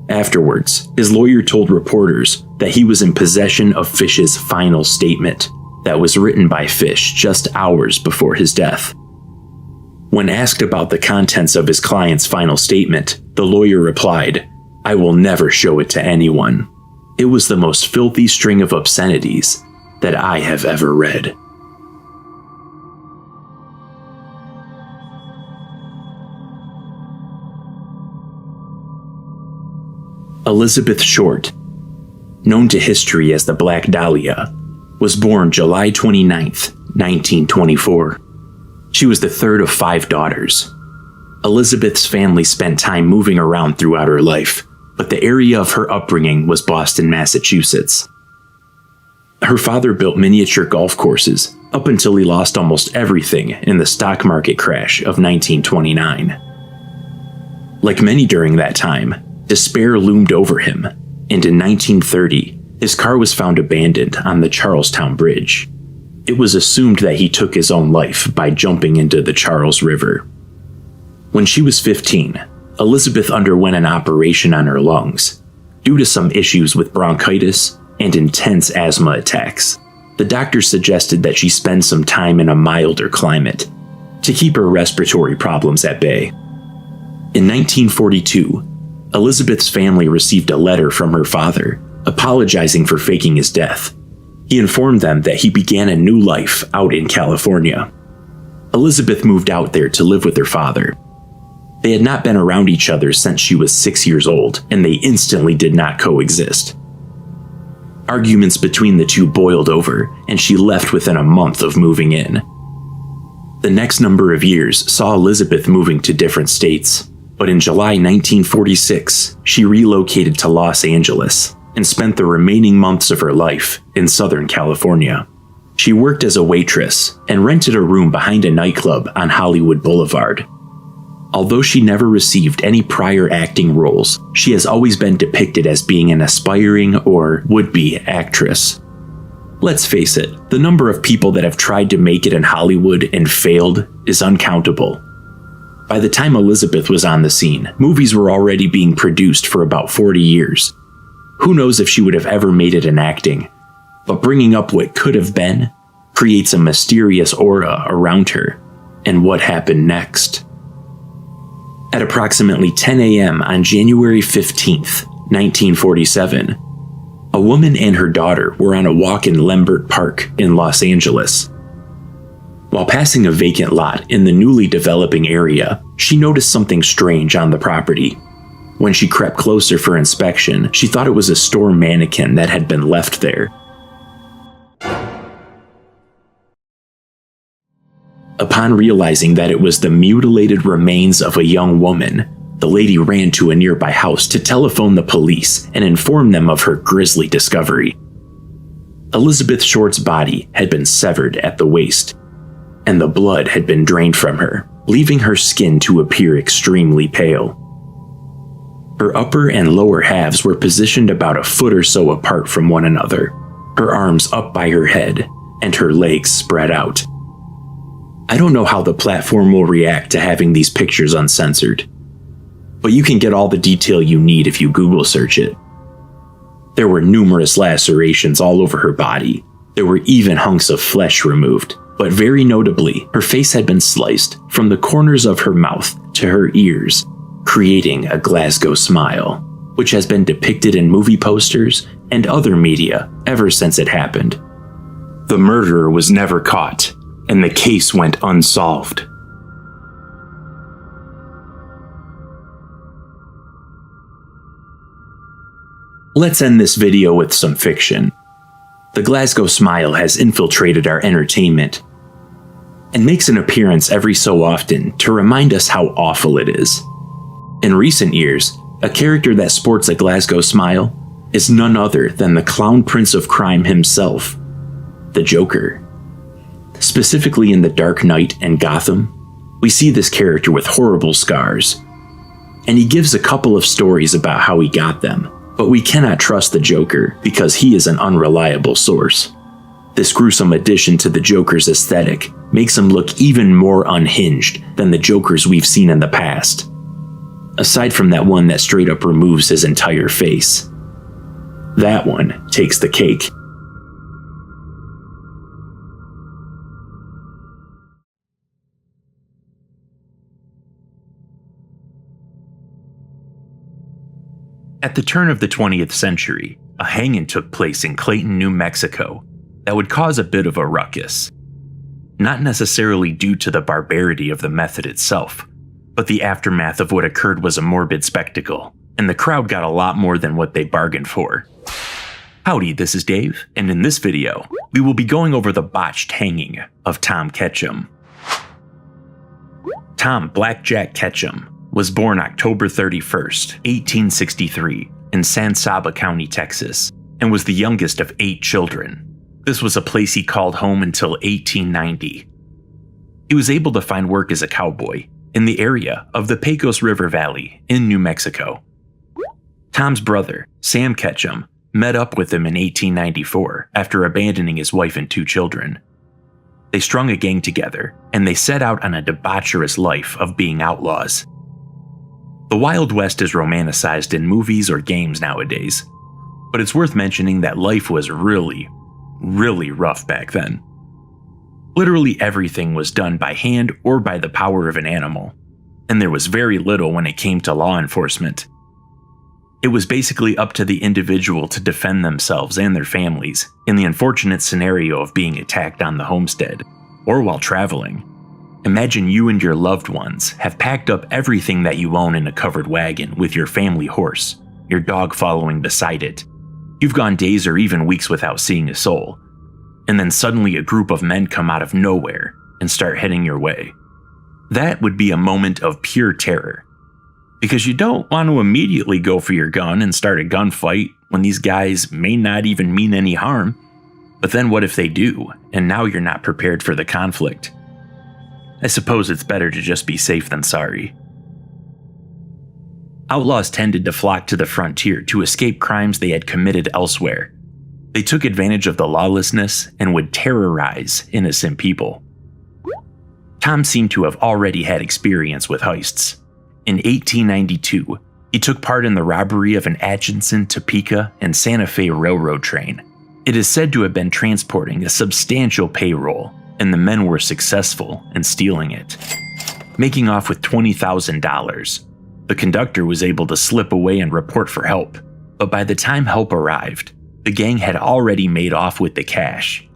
Afterwards, his lawyer told reporters that he was in possession of Fish's final statement that was written by Fish just hours before his death. When asked about the contents of his client's final statement, the lawyer replied, "I will never show it to anyone. It was the most filthy string of obscenities that I have ever read." Elizabeth Short, known to history as the Black Dahlia, was born July 29, 1924. She was the third of 5 daughters. Elizabeth's family spent time moving around throughout her life, but the area of her upbringing was Boston, Massachusetts. Her father built miniature golf courses up until he lost almost everything in the stock market crash of 1929. Like many during that time, despair loomed over him, and in 1930, his car was found abandoned on the Charlestown Bridge. It was assumed that he took his own life by jumping into the Charles River. When she was 15, Elizabeth underwent an operation on her lungs due to some issues with bronchitis and intense asthma attacks. The doctors suggested that she spend some time in a milder climate to keep her respiratory problems at bay. In 1942, Elizabeth's family received a letter from her father apologizing for faking his death. He informed them that he began a new life out in California. Elizabeth moved out there to live with her father. They had not been around each other since she was 6 years old, and they instantly did not coexist. Arguments between the two boiled over, and she left within a month of moving in. The next number of years saw Elizabeth moving to different states, but in July 1946, she relocated to Los Angeles and spent the remaining months of her life in Southern California. She worked as a waitress and rented a room behind a nightclub on Hollywood Boulevard. Although she never received any prior acting roles, she has always been depicted as being an aspiring or would-be actress. Let's face it, the number of people that have tried to make it in Hollywood and failed is uncountable. By the time Elizabeth was on the scene, movies were already being produced for about 40 years. Who knows if she would have ever made it in acting, but bringing up what could have been creates a mysterious aura around her. And what happened next? At approximately 10 a.m. on January 15th, 1947, a woman and her daughter were on a walk in Lambert Park in Los Angeles. While passing a vacant lot in the newly developing area, she noticed something strange on the property. When she crept closer for inspection, she thought it was a store mannequin that had been left there. Upon realizing that it was the mutilated remains of a young woman, the lady ran to a nearby house to telephone the police and inform them of her grisly discovery. Elizabeth Short's body had been severed at the waist, and the blood had been drained from her, leaving her skin to appear extremely pale. Her upper and lower halves were positioned about a foot or so apart from one another, her arms up by her head, and her legs spread out. I don't know how the platform will react to having these pictures uncensored, but you can get all the detail you need if you Google search it. There were numerous lacerations all over her body. There were even hunks of flesh removed, but very notably, her face had been sliced from the corners of her mouth to her ears, creating a Glasgow smile, which has been depicted in movie posters and other media ever since it happened. The murderer was never caught, and the case went unsolved. Let's end this video with some fiction. The Glasgow smile has infiltrated our entertainment and makes an appearance every so often to remind us how awful it is. In recent years, a character that sports a Glasgow smile is none other than the clown prince of crime himself, the Joker. Specifically in The Dark Knight and Gotham, we see this character with horrible scars, and he gives a couple of stories about how he got them, but we cannot trust the Joker because he is an unreliable source. This gruesome addition to the Joker's aesthetic makes him look even more unhinged than the Jokers we've seen in the past, aside from that one that straight up removes his entire face. That one takes the cake. At the turn of the 20th century, a hanging took place in Clayton, New Mexico that would cause a bit of a ruckus. Not necessarily due to the barbarity of the method itself, but the aftermath of what occurred was a morbid spectacle. and the crowd got a lot more than what they bargained for. Howdy, this is Dave, and in this video, we will be going over the botched hanging of Tom Ketchum. Tom Blackjack Ketchum was born October 31st, 1863, in San Saba County, Texas, and was the youngest of 8 children. This was a place he called home until 1890. He was able to find work as a cowboy in the area of the Pecos River Valley in New Mexico. Tom's brother, Sam Ketchum, met up with him in 1894 after abandoning his wife and 2 children. They strung a gang together, and they set out on a debaucherous life of being outlaws. The Wild West is romanticized in movies or games nowadays, but it's worth mentioning that life was really rough back then. Literally everything was done by hand or by the power of an animal, and there was very little when it came to law enforcement. It was basically up to the individual to defend themselves and their families in the unfortunate scenario of being attacked on the homestead or while traveling. Imagine you and your loved ones have packed up everything that you own in a covered wagon with your family horse, your dog following beside it. You've gone days or even weeks without seeing a soul, and then suddenly a group of men come out of nowhere and start heading your way. That would be a moment of pure terror, because you don't want to immediately go for your gun and start a gunfight when these guys may not even mean any harm. But then what if they do, and now you're not prepared for the conflict? I suppose it's better to just be safe than sorry. Outlaws tended to flock to the frontier to escape crimes they had committed elsewhere. They took advantage of the lawlessness and would terrorize innocent people. Tom seemed to have already had experience with heists. In 1892, he took part in the robbery of an Atchison, Topeka, and Santa Fe railroad train. It is said to have been transporting a substantial payroll, and the men were successful in stealing it. Making off with $20,000, the conductor was able to slip away and report for help, but by the time help arrived, the gang had already made off with the cash,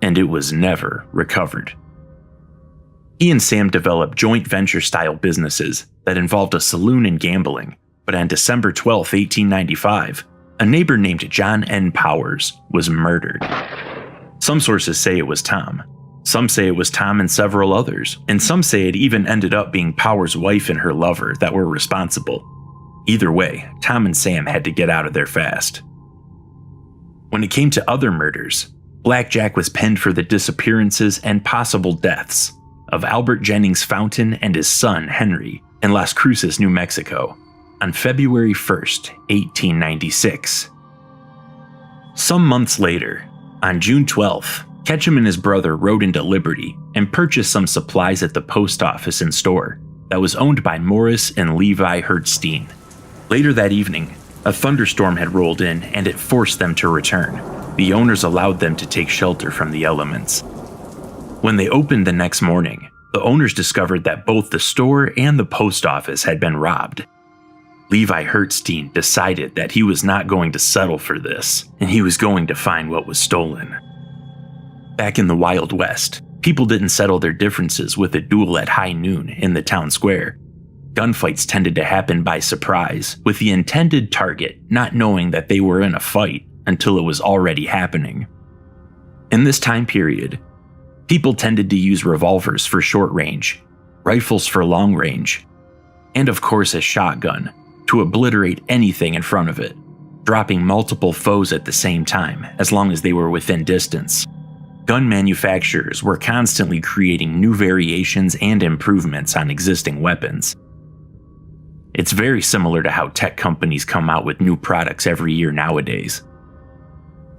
and it was never recovered. He and Sam developed joint venture-style businesses that involved a saloon and gambling, but on December 12, 1895, a neighbor named John N. Powers was murdered. Some sources say it was Tom. Some say it was Tom and several others, and some say it even ended up being Powers' wife and her lover that were responsible. Either way, Tom and Sam had to get out of there fast. When it came to other murders, Blackjack was penned for the disappearances and possible deaths of Albert Jennings Fountain and his son Henry in Las Cruces, New Mexico, on February 1st, 1896. Some months later, on June 12th, Ketchum and his brother rode into Liberty and purchased some supplies at the post office and store that was owned by Morris and Levi Hertzstein. Later that evening, a thunderstorm had rolled in and it forced them to return. The owners allowed them to take shelter from the elements. When they opened the next morning, the owners discovered that both the store and the post office had been robbed. Levi Hertzstein decided that he was not going to settle for this, and he was going to find what was stolen. Back in the Wild West, people didn't settle their differences with a duel at high noon in the town square. Gunfights tended to happen by surprise, with the intended target not knowing that they were in a fight until it was already happening. In this time period, people tended to use revolvers for short range, rifles for long range, and of course a shotgun to obliterate anything in front of it, dropping multiple foes at the same time as long as they were within distance. Gun manufacturers were constantly creating new variations and improvements on existing weapons. It's very similar to how tech companies come out with new products every year nowadays.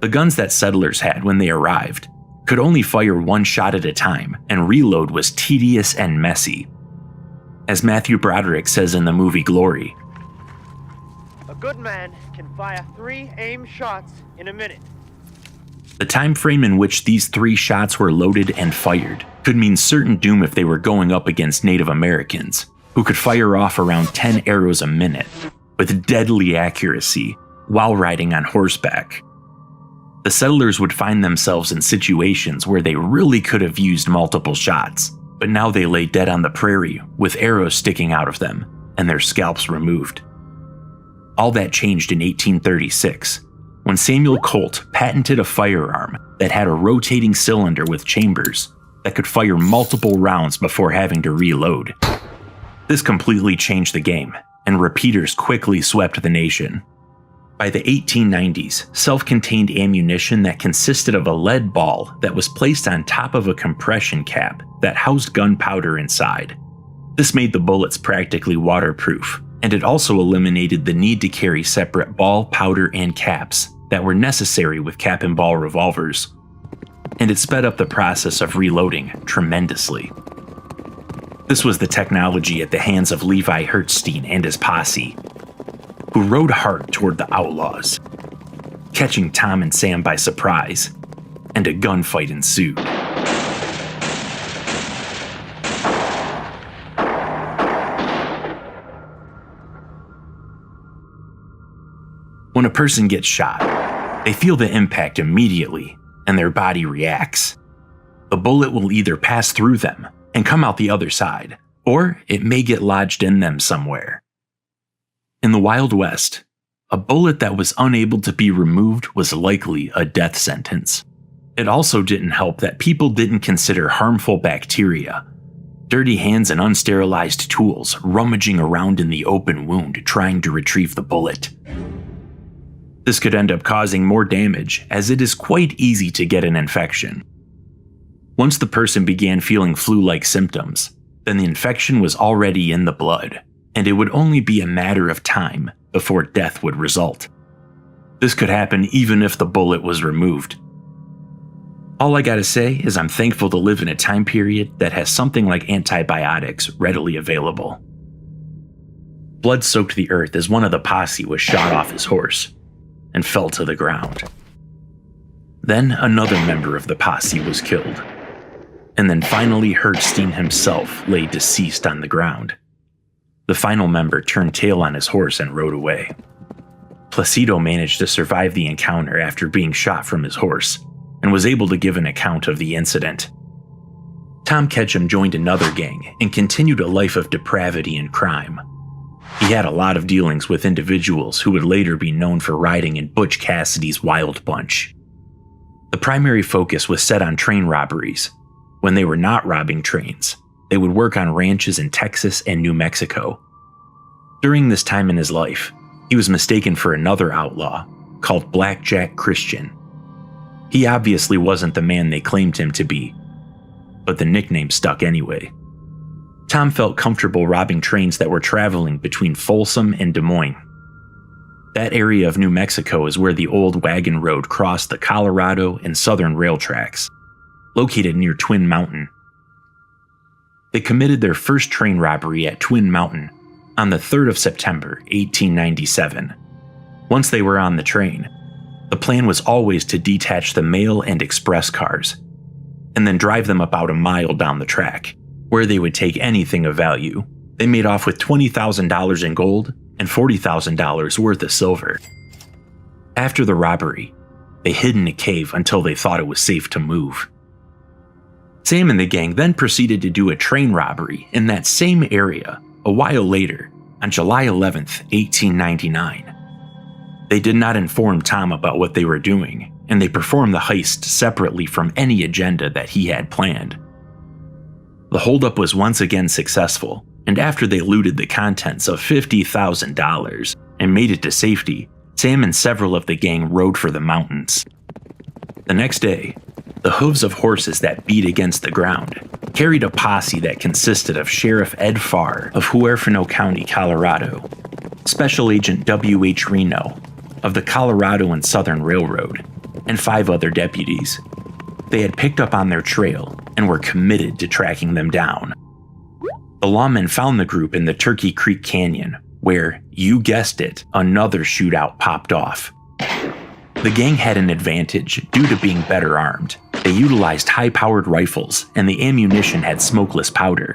The guns that settlers had when they arrived could only fire one shot at a time, and reload was tedious and messy. As Matthew Broderick says in the movie Glory, "A good man can fire 3 aim shots in a minute." The time frame in which these 3 shots were loaded and fired could mean certain doom if they were going up against Native Americans, who could fire off around 10 arrows a minute with deadly accuracy while riding on horseback. The settlers would find themselves in situations where they really could have used multiple shots, but now they lay dead on the prairie with arrows sticking out of them and their scalps removed. All that changed in 1836, when Samuel Colt patented a firearm that had a rotating cylinder with chambers that could fire multiple rounds before having to reload. This completely changed the game, and repeaters quickly swept the nation. By the 1890s, self-contained ammunition that consisted of a lead ball that was placed on top of a compression cap that housed gunpowder inside. This made the bullets practically waterproof, and it also eliminated the need to carry separate ball, powder, and caps that were necessary with cap and ball revolvers. And it sped up the process of reloading tremendously. This was the technology at the hands of Levi Hertzstein and his posse, who rode hard toward the outlaws, catching Tom and Sam by surprise, and a gunfight ensued. When a person gets shot, they feel the impact immediately, and their body reacts. The bullet will either pass through them and come out the other side, or it may get lodged in them somewhere. In the Wild West, a bullet that was unable to be removed was likely a death sentence. It also didn't help that people didn't consider harmful bacteria, dirty hands and unsterilized tools rummaging around in the open wound trying to retrieve the bullet. This could end up causing more damage, as it is quite easy to get an infection. Once the person began feeling flu-like symptoms, then the infection was already in the blood, and it would only be a matter of time before death would result. This could happen even if the bullet was removed. All I gotta say is I'm thankful to live in a time period that has something like antibiotics readily available. Blood soaked the earth as one of the posse was shot off his horse and fell to the ground. Then another member of the posse was killed. And then finally Hertzstein himself lay deceased on the ground. The final member turned tail on his horse and rode away. Placido managed to survive the encounter after being shot from his horse, and was able to give an account of the incident. Tom Ketchum joined another gang and continued a life of depravity and crime. He had a lot of dealings with individuals who would later be known for riding in Butch Cassidy's Wild Bunch. The primary focus was set on train robberies. When they were not robbing trains, they would work on ranches in Texas and New Mexico. During this time in his life, he was mistaken for another outlaw called Blackjack Christian. He obviously wasn't the man they claimed him to be, but the nickname stuck anyway. Tom felt comfortable robbing trains that were traveling between Folsom and Des Moines. That area of New Mexico is where the old wagon road crossed the Colorado and Southern rail tracks, located near Twin Mountain. They committed their first train robbery at Twin Mountain on the 3rd of September, 1897. Once they were on the train, the plan was always to detach the mail and express cars, and then drive them about a mile down the track, where they would take anything of value. They made off with $20,000 in gold and $40,000 worth of silver. After the robbery, they hid in a cave until they thought it was safe to move. Sam and the gang then proceeded to do a train robbery in that same area a while later, on July 11th, 1899. They did not inform Tom about what they were doing, and they performed the heist separately from any agenda that he had planned. The holdup was once again successful, and after they looted the contents of $50,000 and made it to safety, Sam and several of the gang rode for the mountains. The next day, the hooves of horses that beat against the ground carried a posse that consisted of Sheriff Ed Farr of Huerfano County, Colorado, Special Agent W.H. Reno of the Colorado and Southern Railroad, and 5 other deputies. They had picked up on their trail and were committed to tracking them down. The lawmen found the group in the Turkey Creek Canyon, where, you guessed it, another shootout popped off. The gang had an advantage due to being better armed. They utilized high-powered rifles, and the ammunition had smokeless powder,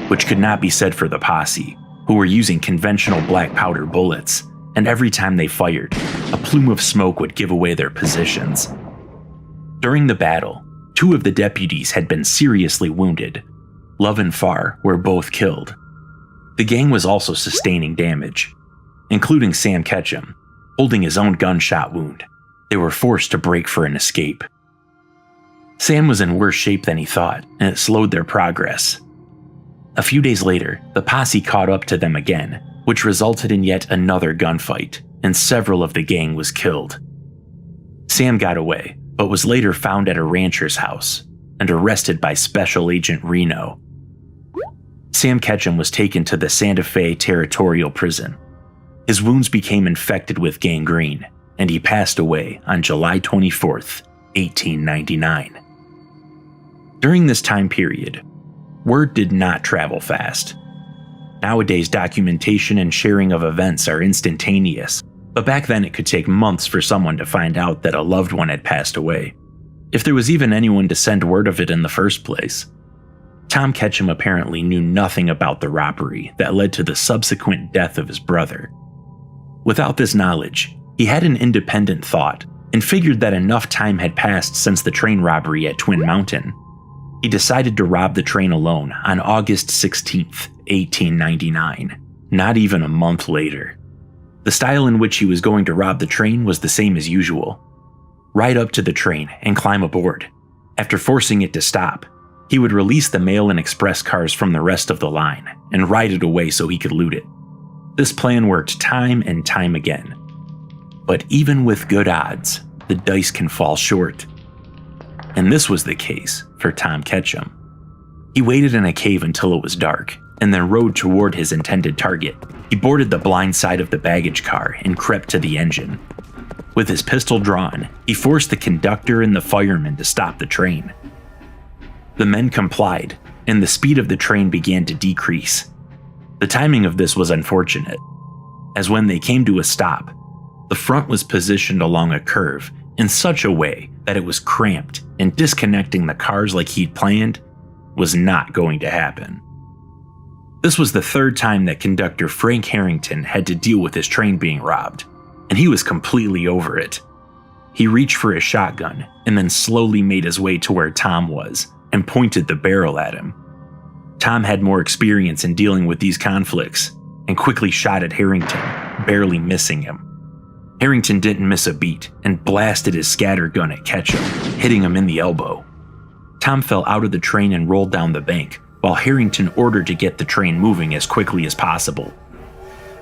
which could not be said for the posse, who were using conventional black powder bullets, and every time they fired, a plume of smoke would give away their positions. During the battle, 2 of the deputies had been seriously wounded. Love and Farr were both killed. The gang was also sustaining damage. including Sam Ketchum, holding his own gunshot wound. They were forced to break for an escape. Sam was in worse shape than he thought, and it slowed their progress. A few days later, the posse caught up to them again, which resulted in yet another gunfight, and several of the gang was killed. Sam got away, but was later found at a rancher's house and arrested by Special Agent Reno. Sam Ketchum was taken to the Santa Fe Territorial Prison. His wounds became infected with gangrene, and he passed away on July 24th, 1899. During this time period, word did not travel fast. Nowadays, documentation and sharing of events are instantaneous, but back then it could take months for someone to find out that a loved one had passed away, if there was even anyone to send word of it in the first place. Tom Ketchum apparently knew nothing about the robbery that led to the subsequent death of his brother. Without this knowledge, he had an independent thought and figured that enough time had passed since the train robbery at Twin Mountain. He decided to rob the train alone on August 16th, 1899, not even a month later. The style in which he was going to rob the train was the same as usual. Ride up to the train and climb aboard. After forcing it to stop, he would release the mail and express cars from the rest of the line and ride it away so he could loot it. This plan worked time and time again. But even with good odds, the dice can fall short. And this was the case for Tom Ketchum. He waited in a cave until it was dark, and then rode toward his intended target. He boarded the blind side of the baggage car and crept to the engine. With his pistol drawn, he forced the conductor and the firemen to stop the train. The men complied, and the speed of the train began to decrease. The timing of this was unfortunate, as when they came to a stop, the front was positioned along a curve in such a way that it was cramped, and disconnecting the cars like he'd planned was not going to happen. This was the third time that conductor Frank Harrington had to deal with his train being robbed, and he was completely over it. He reached for his shotgun and then slowly made his way to where Tom was and pointed the barrel at him. Tom had more experience in dealing with these conflicts and quickly shot at Harrington, barely missing him. Harrington didn't miss a beat and blasted his scatter gun at Ketchum, hitting him in the elbow. Tom fell out of the train and rolled down the bank, while Harrington ordered to get the train moving as quickly as possible.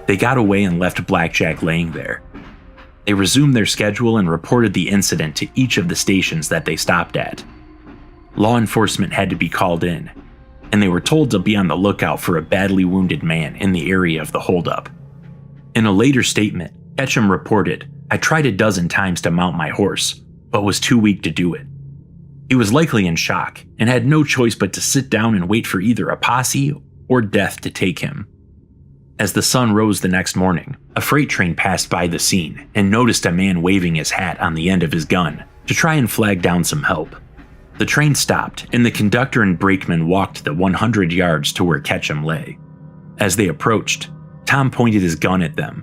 They got away and left Blackjack laying there. They resumed their schedule and reported the incident to each of the stations that they stopped at. Law enforcement had to be called in, and they were told to be on the lookout for a badly wounded man in the area of the holdup. In a later statement, Ketchum reported, "I tried a dozen times to mount my horse, but was too weak to do it." He was likely in shock and had no choice but to sit down and wait for either a posse or death to take him. As the sun rose the next morning, a freight train passed by the scene and noticed a man waving his hat on the end of his gun to try and flag down some help. The train stopped, and the conductor and brakeman walked the 100 yards to where Ketchum lay. As they approached, Tom pointed his gun at them.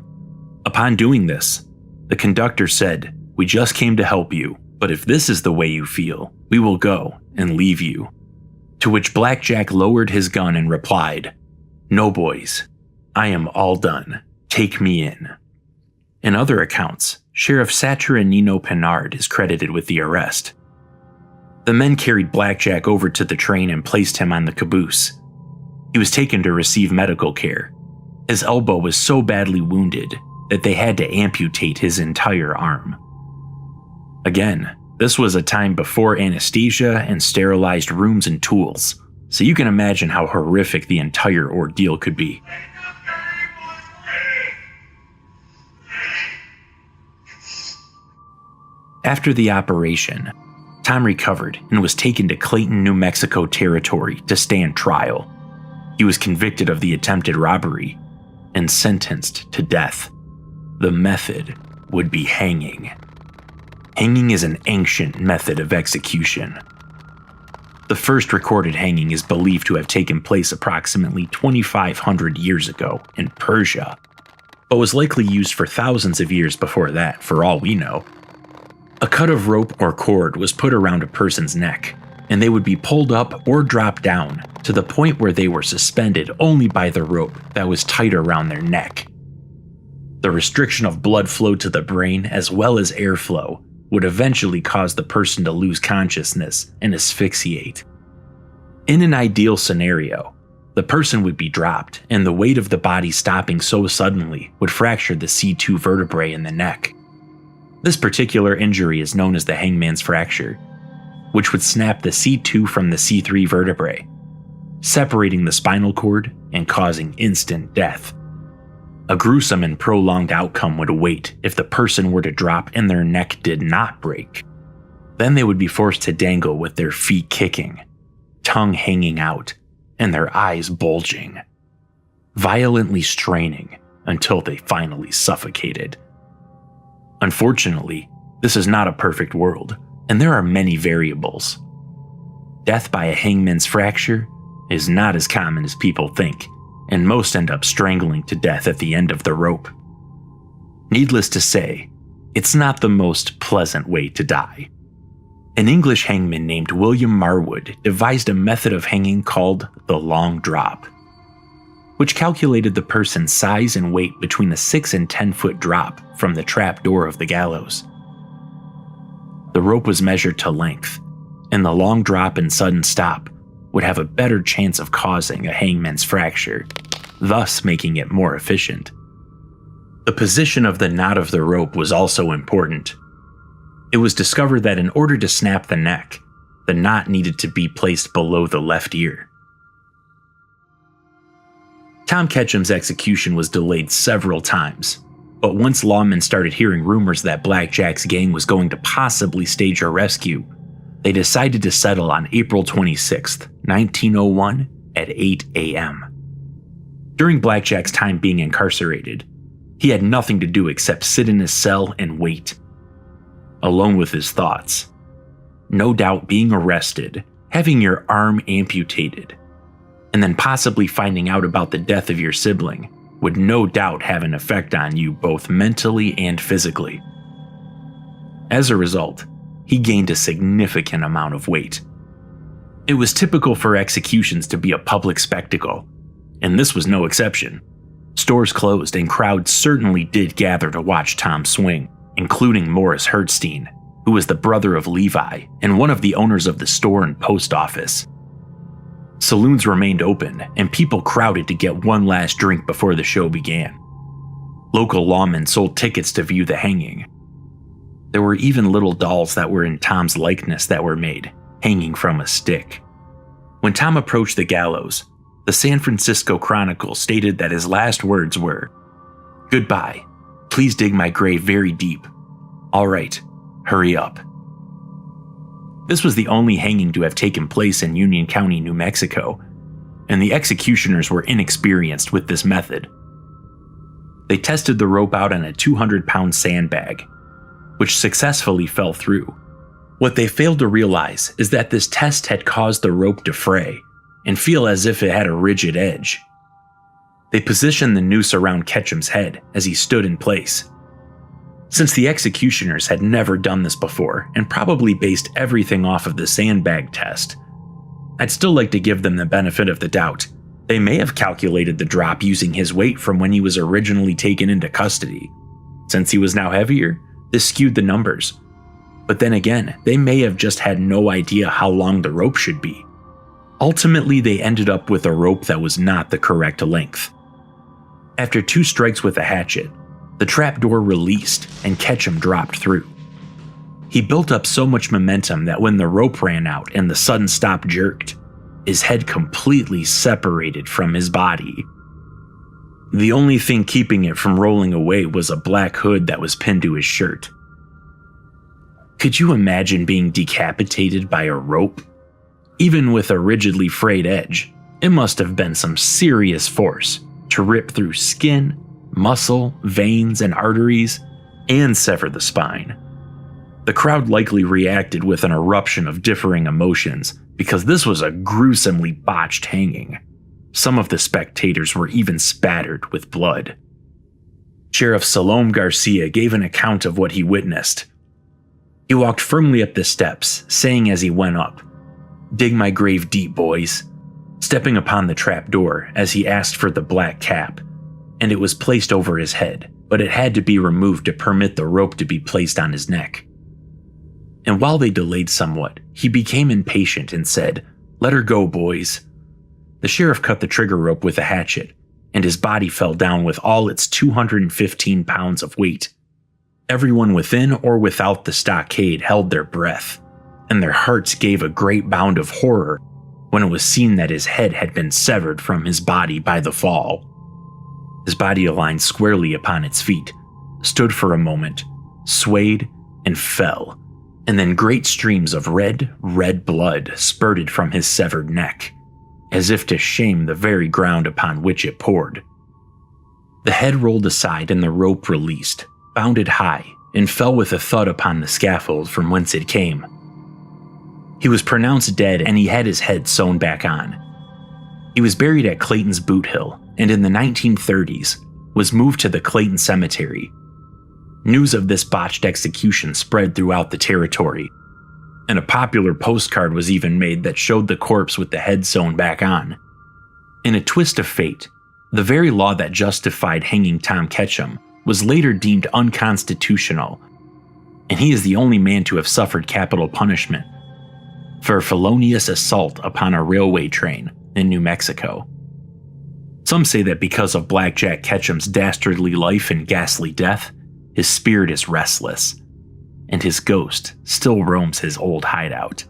Upon doing this, the conductor said, "We just came to help you, but if this is the way you feel, we will go and leave you." To which Blackjack lowered his gun and replied, "No, boys, I am all done. Take me in." In other accounts, Sheriff Saturnino Pinard is credited with the arrest. The men carried Blackjack over to the train and placed him on the caboose. He was taken to receive medical care. His elbow was so badly wounded that they had to amputate his entire arm. Again, this was a time before anesthesia and sterilized rooms and tools, so you can imagine how horrific the entire ordeal could be. After the operation, Tom recovered and was taken to Clayton, New Mexico territory to stand trial. He was convicted of the attempted robbery and sentenced to death. The method would be hanging. Hanging is an ancient method of execution. The first recorded hanging is believed to have taken place approximately 2,500 years ago in Persia, but was likely used for thousands of years before that, for all we know. A cut of rope or cord was put around a person's neck, and they would be pulled up or dropped down to the point where they were suspended only by the rope that was tied around their neck. The restriction of blood flow to the brain as well as airflow would eventually cause the person to lose consciousness and asphyxiate. In an ideal scenario, the person would be dropped, and the weight of the body stopping so suddenly would fracture the C2 vertebrae in the neck. This particular injury is known as the hangman's fracture, which would snap the C2 from the C3 vertebrae, separating the spinal cord and causing instant death. A gruesome and prolonged outcome would await if the person were to drop and their neck did not break. Then they would be forced to dangle with their feet kicking, tongue hanging out, and their eyes bulging, violently straining until they finally suffocated. Unfortunately, this is not a perfect world, and there are many variables. Death by a hangman's fracture is not as common as people think, and most end up strangling to death at the end of the rope. Needless to say, it's not the most pleasant way to die. An English hangman named William Marwood devised a method of hanging called the long drop, which calculated the person's size and weight between a 6 and 10 foot drop from the trap door of the gallows. The rope was measured to length, and the long drop and sudden stop would have a better chance of causing a hangman's fracture, thus making it more efficient. The position of the knot of the rope was also important. It was discovered that in order to snap the neck, the knot needed to be placed below the left ear. Tom Ketchum's execution was delayed several times, but once lawmen started hearing rumors that Black Jack's gang was going to possibly stage a rescue, they decided to settle on April 26, 1901 at 8 a.m. During Black Jack's time being incarcerated, he had nothing to do except sit in his cell and wait, alone with his thoughts. No doubt being arrested, having your arm amputated, and then possibly finding out about the death of your sibling would no doubt have an effect on you both mentally and physically. As a result, he gained a significant amount of weight. It was typical for executions to be a public spectacle, and this was no exception. Stores closed and crowds certainly did gather to watch Tom swing, including Morris Hertzstein, who was the brother of Levi and one of the owners of the store and post office. Saloons remained open, and people crowded to get one last drink before the show began. Local lawmen sold tickets to view the hanging. There were even little dolls that were in Tom's likeness that were made, hanging from a stick. When Tom approached the gallows, the San Francisco Chronicle stated that his last words were, "Goodbye. Please dig my grave very deep. All right, hurry up." This was the only hanging to have taken place in Union County, New Mexico, and the executioners were inexperienced with this method. They tested the rope out on a 200-pound sandbag, which successfully fell through. What they failed to realize is that this test had caused the rope to fray and feel as if it had a rigid edge. They positioned the noose around Ketchum's head as he stood in place. Since the executioners had never done this before and probably based everything off of the sandbag test, I'd still like to give them the benefit of the doubt. They may have calculated the drop using his weight from when he was originally taken into custody. Since he was now heavier, this skewed the numbers. But then again, they may have just had no idea how long the rope should be. Ultimately, they ended up with a rope that was not the correct length. After 2 strikes with a hatchet, the trapdoor released and Ketchum dropped through. He built up so much momentum that when the rope ran out and the sudden stop jerked, his head completely separated from his body. The only thing keeping it from rolling away was a black hood that was pinned to his shirt. Could you imagine being decapitated by a rope? Even with a rigidly frayed edge, it must have been some serious force to rip through skin, muscle, veins, and arteries, and sever the spine. The crowd likely reacted with an eruption of differing emotions because this was a gruesomely botched hanging. Some of the spectators were even spattered with blood. Sheriff Salome Garcia gave an account of what he witnessed. He walked firmly up the steps, saying as he went up, "Dig my grave deep, boys," stepping upon the trap door as he asked for the black cap, and it was placed over his head, but it had to be removed to permit the rope to be placed on his neck. And while they delayed somewhat, he became impatient and said, "Let her go, boys." The sheriff cut the trigger rope with a hatchet, and his body fell down with all its 215 pounds of weight. Everyone within or without the stockade held their breath, and their hearts gave a great bound of horror when it was seen that his head had been severed from his body by the fall. His body aligned squarely upon its feet, stood for a moment, swayed, and fell, and then great streams of red blood spurted from his severed neck, as if to shame the very ground upon which it poured. The head rolled aside and the rope released, bounded high, and fell with a thud upon the scaffold from whence it came. He was pronounced dead and he had his head sewn back on. He was buried at Clayton's Boot Hill, and in the 1930s was moved to the Clayton Cemetery. News of this botched execution spread throughout the territory, and a popular postcard was even made that showed the corpse with the head sewn back on. In a twist of fate, the very law that justified hanging Tom Ketchum was later deemed unconstitutional, and he is the only man to have suffered capital punishment for a felonious assault upon a railway train in New Mexico. Some say that because of Blackjack Ketchum's dastardly life and ghastly death, his spirit is restless, and his ghost still roams his old hideout.